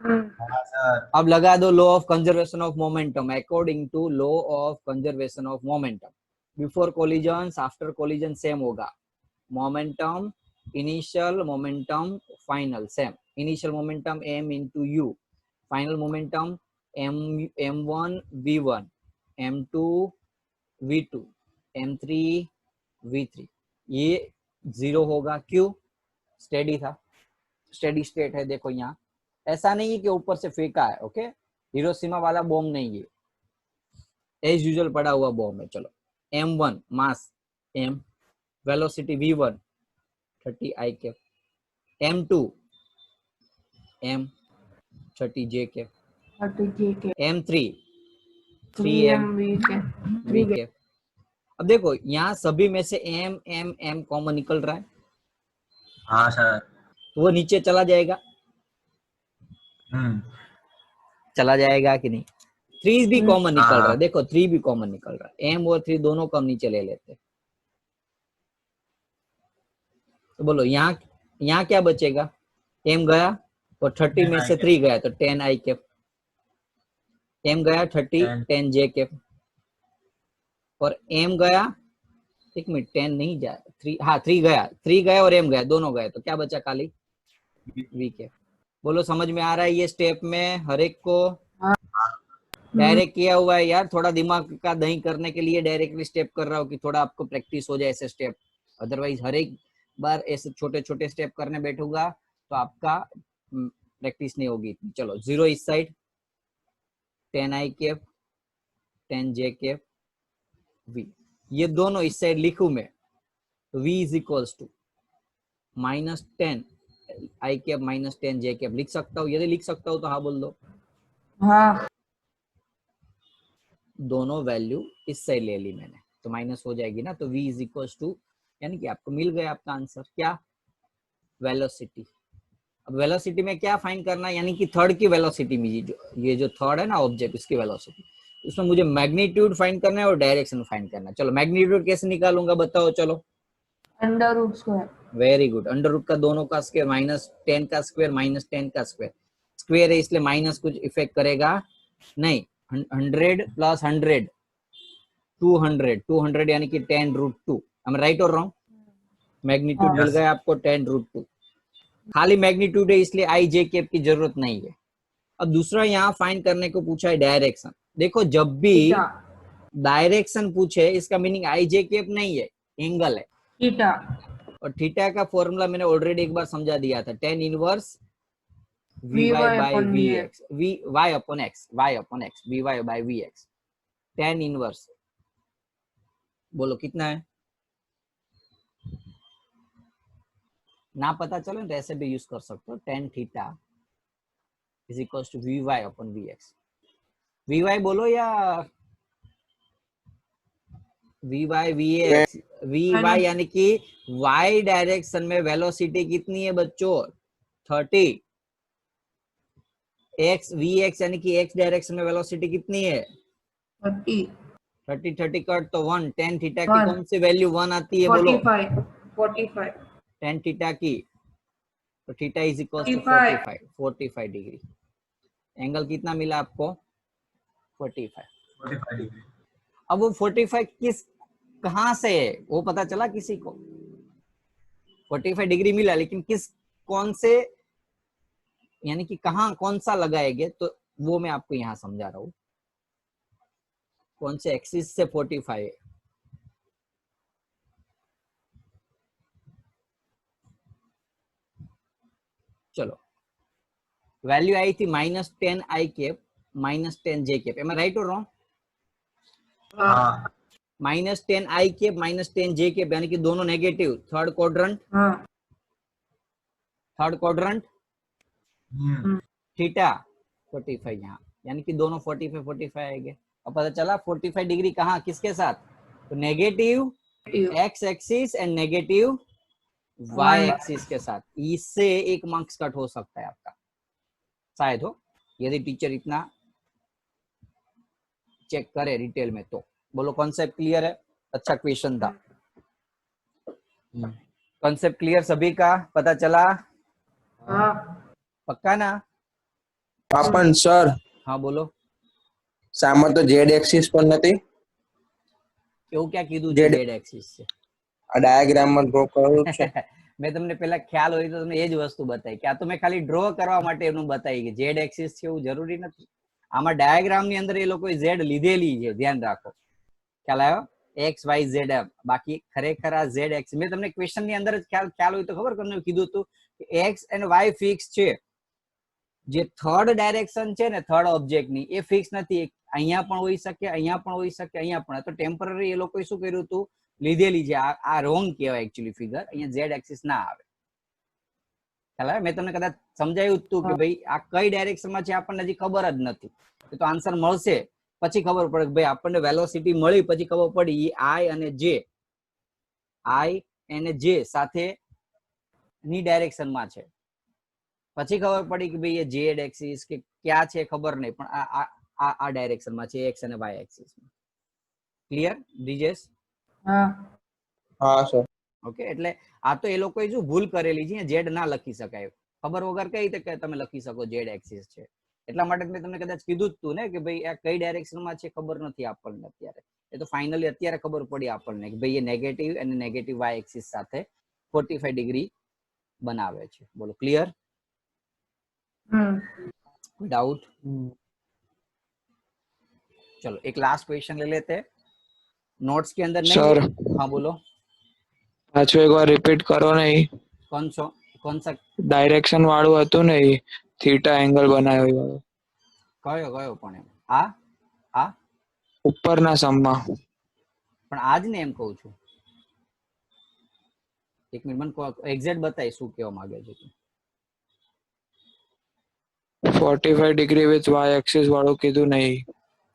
हाँ सर। अब लगा दो law of conservation of momentum. According to law of conservation of momentum, before collision after collision same होगा। Momentum initial, momentum final same. Initial momentum m into u, final momentum m1 v1, m2 v2, m3 v3। ये 0 होगा, क्यों, steady था, steady state है। देखो यहाँ ऐसा नहीं है कि ऊपर से फेंका है, ओके, हिरोशिमा वाला बॉम्ब नहीं है, एज यूजुअल पड़ा हुआ बॉम्ब है। चलो m1 mass m, velocity v1 30 I cap, m2 m 30 j cap, m3 3m v cap. अब देखो यहाँ सभी में से m m m कॉमन निकल रहा है, हाँ सर। तो वो नीचे चला जाएगा, चला जाएगा कि नहीं। 3 भी कॉमन निकल रहा है, देखो 3 भी कॉमन निकल रहा है, m और 3 दोनों को हम नीचे ले लेते। तो बोलो यहाँ क्या बचेगा, m गया और 30 में से 3 गया तो 10 आई कैप, m गया 30 10 जे कैप, और m गया, एक मिनट 10 नहीं जाए 3, हाँ 3 गया और m गया, दोनों गए, तो क्या बचा खाली v कैप। बोलो समझ में आ रहा है ये स्टेप में हर एक को, डायरेक्ट किया हुआ है यार, थोड़ा दिमाग का दही करने के लिए डायरेक्टली स्टेप कर रहा हूँ कि थोड़ा आपको प्रैक्टिस हो जाए ऐसे स्टेप, अदरवाइज हर एक बार ऐसे छोटे छोटे स्टेप करने बैठूंगा तो आपका प्रैक्टिस नहीं होगी। चलो 0 इस side, 10 i cap 10 j cap v, ये दोनों इस साइड लिखूं मैं तो v is equals to -10 i cap -10 j cap लिख सकता हूँ, यदि लिख सकता हूँ तो हाँ बोल दो। हाँ दोनों वैल्यू इस साइड ले ली मैंने तो माइनस हो जाएगी ना, तो v इज इक्वल्स टू, यानी कि आपको मिल गया आपका आंसर, क्या, वेलोसिटी। अब वेलोसिटी में क्या फाइंड करना है, यानी कि थर्ड की वेलोसिटी में, ये जो थर्ड है ना ऑब्जेक्ट, उसकी वेलोसिटी, उसमें मुझे मैग्नीट्यूड फाइंड करना है और डायरेक्शन फाइंड करना है। चलो मैग्नीट्यूड कैसे निकालूंगा बताओ, चलो under root square. Very good, under root का दोनों का स्क्वायर, -10 का स्क्वायर -10 का स्क्वायर, स्क्वायर है इसलिए माइनस कुछ इफेक्ट करेगा नहीं। 100 प्लस 100 200 यानी कि 10√2, हम राइट और रॉन्ग, मैग्नीट्यूड मिल गया आपको 10√2, खाली मैग्नीट्यूड है इसलिए आई जे कैप की जरूरत नहीं है। अब दूसरा यहाँ फाइंड करने को पूछा है डायरेक्शन। देखो जब भी डायरेक्शन पूछे इसका मीनिंग आई जे कैप नहीं है, एंगल है, थीटा, और थीटा का फॉर्मूला मैंने ऑलरेडी एक बार समझा दिया था, tan inverse vy by vx, y upon x vy by vx, tan inverse. बोलो कितना है, ना पता चलो तो ऐसे भी यूज कर सकते हो, tan theta is equal to vy upon vx. vy बोलो या vy vx. vy यानी कि y डायरेक्शन में वेलोसिटी कितनी है बच्चों? 30. x vx यानी कि x डायरेक्शन में वेलोसिटी कितनी है? 30. 30 30 कट तो 1. tan थीटा की One. कौन सी वैल्यू 1 आती है बोलो? 45. tan थीटा की, तो theta is equal to 45. 45 degree. Angle कितना मिला आपको? 45. 45 डिग्री. अब वो 45 किस कहां से है वो पता चला किसी को? 45 डिग्री मिला, लेकिन किस कौन से यानी कि कहां कौन सा लगाएंगे, तो वो मैं आपको यहां समझा रहा हूं. कौन से एक्सिस से 45 है? चलो, वैल्यू आई थी -10 i cap -10 j cap. Am I right और रॉन्ग? हाँ. -10 i कैप -10 j कैप यानी कि दोनों नेगेटिव. Third quadrant. हाँ. Third quadrant. हम्म. थीटा 45 यहाँ, यानी कि दोनों 45 आएंगे. अब पता चला 45 डिग्री कहाँ किसके साथ? तो negative x axis and negative y axis के साथ. इससे एक मार्क्स कट हो सकता है आपका, शायद हो, यदि टीचर इतना चेक करे डिटेल में तो. बोलो कॉन्सेप्ट क्लियर है? अच्छा क्वेश्चन था. कॉन्सेप्ट क्लियर सभी का? पता चला? हाँ. पक्का ना? આપણ સર हाँ बोलो. સામે તો z એક્સિસ પર નથી, એવું ક્યાં કીધું Z. z एक्सिस છે? આ ડાયાગ્રામ માં ડ્રો કરેલું છે. મેં તમને પેલા ખ્યાલ હોય તો તમને એ જ વસ્તુ બતાવી કે આ તો મેં ખાલી ડ્રો કરવા માટે એનું બતાવી કે z एक्सिस છે એવું જરૂરી નથી. આમાં ડાયાગ્રામ ની અંદર એ લોકોએ z લીધેલી છે, ધ્યાન રાખો. ખ્યાલ આવ્યો? x y z એમ. બાકી ખરેખર આ z एक्सिस મેં તમને ક્વેશ્ચન ની અંદર જ ખ્યાલ હોય તો ખબર તમને કીધું હતું કે x and y ફિક્સ છે. જે થર્ડ ડાયરેક્શન છે ને થર્ડ ઓબ્જેક્ટ ની એ ફિક્સ નથી. અહીંયા પણ હોઈ શકે, અહીંયા પણ હોઈ શકે, અહીંયા પણ. તો ટેમ્પરરી એ લોકોએ શું કર્યું હતું? લીધેલી છે. આ રોંગ કહેવાય एक्चुअली ફિગર. અહીંયા z एक्सिस ના આવે. ખ્યાલ આવે? મેં તમને કદાચ સમજાયું હતું કે ભાઈ આ કઈ ડાયરેક્શનમાં છે આપણને હજી ખબર જ નથી. તો આન્સર મળશે પછી ખબર પડે કે ભાઈ આપણને વેલોસિટી મળી પછી ખબર પડી i અને j સાથે ની ડાયરેક્શનમાં છે. પછી ખબર પડી કે ભાઈ એ z एक्सिस કે ક્યાં છે ખબર નહીં, પણ આ ડાયરેક્શનમાં છે x અને y एक्सिस. ક્લિયર ડીજેસ? हाँ. હા સર. ઓકે, એટલે આ તો એ લોકોએ જો ભૂલ કરેલી છે, z ના લખી શકાય. ખબર વગર કઈ રીતે તમે લખી શકો z एक्सिस છે? એટલા માટે મેં તમને કદાચ કીધું જ તું ને કે ભાઈ આ કઈ ડાયરેક્શનમાં છે ખબર નથી આપણને અત્યારે. એ તો ફાઇનલી અત્યારે ખબર પડી આપણને કે ભાઈ એ નેગેટિવ અને નેગેટિવ y एक्सिस સાથે 45 ડિગ્રી બનાવે છે. બોલો ક્લિયર? डाउट? चलो एक लास्ट क्वेश्चन ले लेते हैं. नोट्स के अंदर नहीं. सर हाँ बोलो. પાછું એકવાર રિપીટ કરો ને. कौन सा ડાયરેક્શન વાળું હતું ને, થીટા એંગલ બનાવ્યો વાળો. કયો પણ એમ? આ ઉપરના સમમાં. પણ આજ ને એમ કહું છું. એક મિનિટ મને એક્ઝેક્ટ બતાય શું કહેવા માંગે છે તું. 45 ડિગ્રી વિથ y એક્સિસ વાળું કીધું નહીં.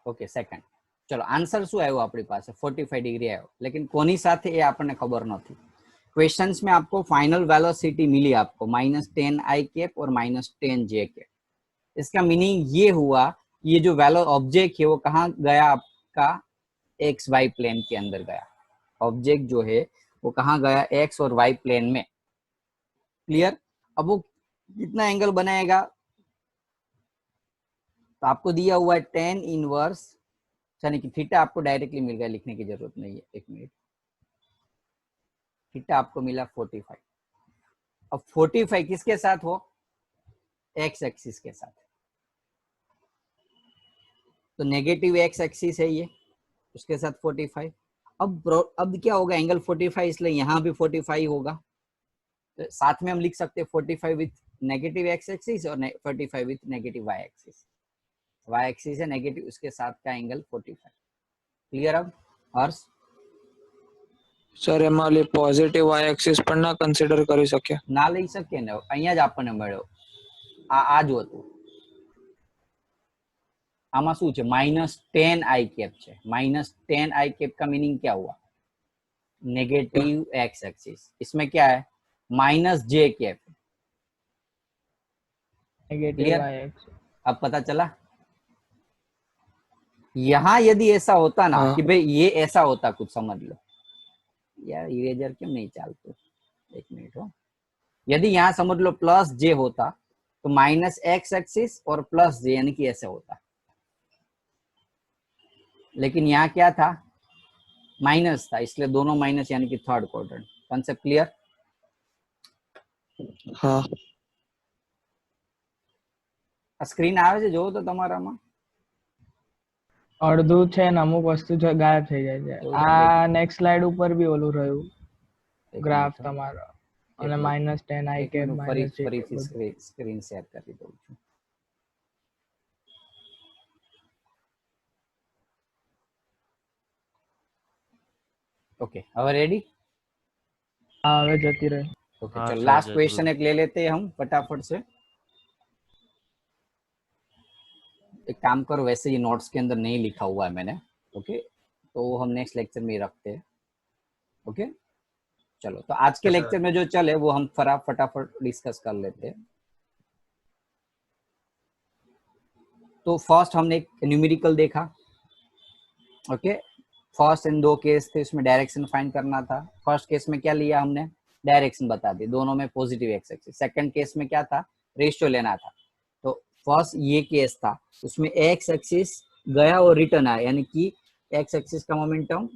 Okay second. ચલો આન્સર શું આવ્યો આપણી પાસે? 45 डिग्री आयो, लेकिन कोनी साथे ये आपने खबर नहीं. क्वेश्चंस में आपको फाइनल वेलोसिटी मिली आपको -10 i कैप और -10 j कैप. इसका मीनिंग ये हुआ ये जो ऑब्जेक्ट है वो कहाँ गया? आपका एक्स वाई प्लेन के अंदर गया. ऑब्जेक्ट जो है वो कहाँ गया? एक्स और वाई प्लेन में. क्लियर? अब वो कितना एंगल बनाएगा? तो आपको दिया हुआ है 10 इनवर्स, यानी कि थीटा आपको डायरेक्टली मिल गया, लिखने की जरूरत नहीं है. एक मिनट. थीटा आपको मिला 45. अब 45 किसके साथ हो? एक्स एक्सिस के साथ. तो नेगेटिव एक्स एक्सिस है ये, उसके साथ 45. अब क्या होगा? एंगल 45, इसलिए यहाँ भी 45 होगा. तो साथ में हम लिख सकते हैं 45 विथ नेगेटिव एक्स एक्सिस और 45 with negative y axis. Y axis है नेगेटिव, उसके साथ का एंगल 45. क्लियर? अब हर्ष? સર એમાં ઓલી પોઝિટિવ y એક્સિસ પણ ના કન્સિડર કરી શક્યા? ના લઈ શકીએ ને, અહીંયા જ આપણને મળ્યો. આ જ હતું. આમાં શું છે -10 કેપ છે. -10 કેપ का मीनिंग क्या हुआ? Negative x axis. इसमें क्या है -j cap. Negative Clear? Y x. अब पता चला. यहाँ यदि ऐसा होता ना हाँ। कि भाई ये ऐसा होता, कुछ समझ लो यार, इरेजर क्यों नहीं चालते, एक मिनट हो. यदि यहाँ समझ लो +j होता तो -x एक्सिस और +j यानी कि ऐसे होता, लेकिन यहाँ क्या था माइनस था, इसलिए दोनों माइनस यानी कि थर्ड क्वाड्रेंट. Concept clear? हाँ स्क्रीन આવે છે જોવો તો તમારામાં. અડધું છે ને અમુક વસ્તુ છે ગાયબ થઈ જાય છે। એવું છે? આ નેક્સ્ટ સ્લાઇડ ઉપર બી ઓલું રહ્યું એક ગ્રાફ મિનિટ હો. તમારો એક અને મિનિટ. -10 i એક કેપ મિનિટ ફરીથી -j સ્ક્રીન શેર કરી દઉં છું. ओके, હવે रेडी? હા હવે જતી રહી। ओके हाँ, चलो सर, लास्ट जरूर। क्वेश्चन एक ले लेते हैं हम फटाफट से। एक काम करो, वैसे ये नोट्स के अंदर नहीं लिखा हुआ है मैंने, ओके, तो हम नेक्स्ट लेक्चर में ही रखते हैं। ओके चलो, तो आज के Yes, sir. लेक्चर में जो चले वो हम फटाफट डिस्कस कर लेते हैं। तो फर्स्ट हमने एक न्यूमेरिकल देखा, ओके, फर्स्ट इन दो केस थे, उसमें डायरेक्शन फाइंड करना था। फर्स्ट केस में क्या लिया हमने, डायरेक्शन बता दी, दोनों में positive x axis. Second case में क्या था, रेशियो लेना था। तो फर्स्ट ये केस था, उसमें एक्स एक्सिस गया और रिटर्न आया, यानी कि एक्स एक्सिस का मोमेंटम,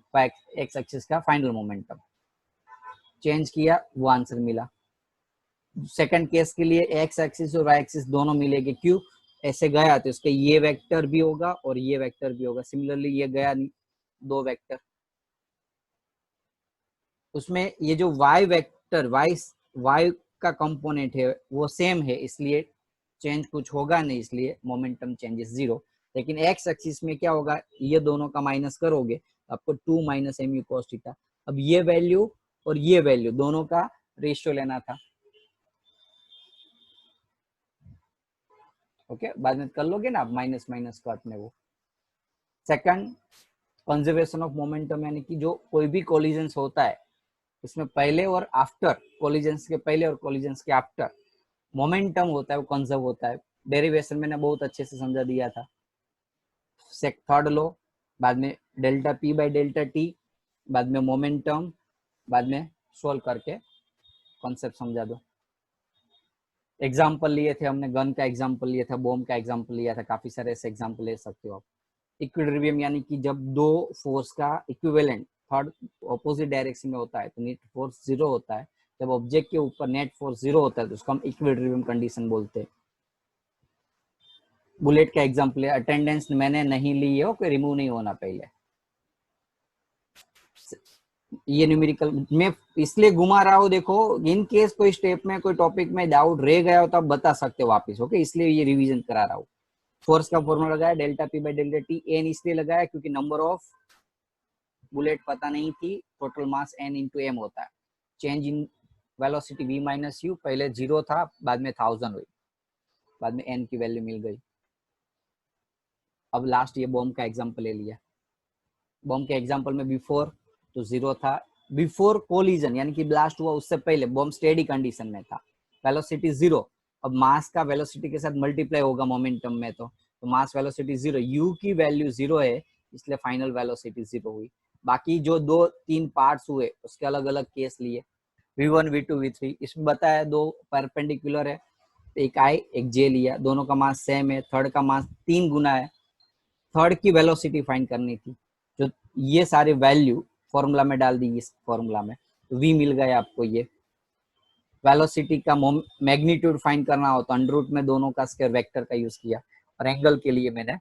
एक्स एक्सिस का फाइनल मोमेंटम चेंज किया, वो आंसर मिला। सेकंड केस के लिए एक्स एक्सिस और वाई एक्सिस दोनों मिलेंगे, क्यों, ऐसे गया तो इसके ये वेक्टर भी होगा और ये वेक्टर भी होगा। सिमिलरली ये गया नहीं, दो वेक्टर, उसमें ये जो y वेक्टर y का कंपोनेंट है वो सेम है, इसलिए चेंज कुछ होगा नहीं, इसलिए मोमेंटम चेंजेस 0। लेकिन x एक्सिस में क्या होगा, ये दोनों का माइनस करोगे आपको 2 - mu cos थीटा। अब ये वैल्यू और ये वैल्यू दोनों का रेशियो लेना था। ओके बाद में कर लोगे ना आप, माइनस माइनस कट में वो। सेकंड, कंजर्वेशन ऑफ मोमेंटम, यानी कि जो कोई भी कोलिजन्स होता है उसमें पहले और आफ्टर, कोलिजन्स के पहले और कोलिजन्स के आफ्टर मोमेंटम होता है वो कंजर्व होता है। डेरिवेशन मैंने बहुत अच्छे से समझा दिया था। थर्ड लो, बाद में delta p by delta T, बाद में मोमेंटम, बाद में सोल्व करके कॉन्सेप्ट समझा दो। एग्जाम्पल लिए थे हमने, गन का एग्जाम्पल लिया था, बॉम्ब का एग्जाम्पल लिया था, काफी सारे ऐसे एग्जाम्पल ले सकते हो आप। इक्विलिब्रियम यानी कि जब दो फोर्स का इक्विवेलेंट थर्ड ऑपोजिट डायरेक्शन में होता है तो नेट फोर्स 0 होता है। जब ऑब्जेक्ट के ऊपर नेट फोर्स 0 होता है तो उसको हम इक्विलिब्रियम कंडीशन बोलते हैं। बुलेट का एग्जाम्पल है, अटेंडेंस मैंने नहीं ली है, कोई रिमूव नहीं होना पहले। ये न्यूमेरिकल मैं इसलिए घुमा रहा हूँ, देखो इन केस कोई स्टेप में कोई टॉपिक में डाउट रह गया हो तो आप बता सकते हो वापस, ओके, इसलिए ये रिवीजन करा रहा हूँ। फोर्स का फॉर्मूला लगाया delta p by delta t, n इसलिए लगाया क्योंकि नंबर ऑफ बुलेट पता नहीं थी, total mass n into m होता है। Change in velocity v minus u, पहले 0 था, बाद में 1000 हुई, बाद में n की वैल्यू मिल गई। अब लास्ट ये बॉम्ब का एग्जांपल ले लिया। बॉम्ब के एग्जांपल में बिफोर तो 0 था, बिफोर कोलिजन यानी कि ब्लास्ट हुआ उससे पहले बॉम्ब स्टेडी कंडीशन में था, वेलोसिटी 0। अब मास का वेलोसिटी के साथ मल्टीप्लाई होगा मोमेंटम में, तो मास वेलोसिटी 0, u की वैल्यू 0 है इसलिए फाइनल वेलोसिटी 0 हुई। बाकी जो 2-3 पार्ट्स हुए उसके अलग अलग केस लिए, v1 v2 v3, इसमें बताया दो परपेंडिकुलर है, एक i एक j लिया, दोनों का मास सेम है, थर्ड का मास 3 गुना है, थर्ड की वेलोसिटी फाइंड करनी थी। जो ये सारे वैल्यू फॉर्मूला में डाल दी, इस फॉर्मूला में तो v मिल गया आपको। ये वेलोसिटी का मैग्नीट्यूड फाइंड करना हो तो अंडर रूट में दोनों का स्क्वायर वेक्टर का यूज किया, और एंगल के लिए मैंने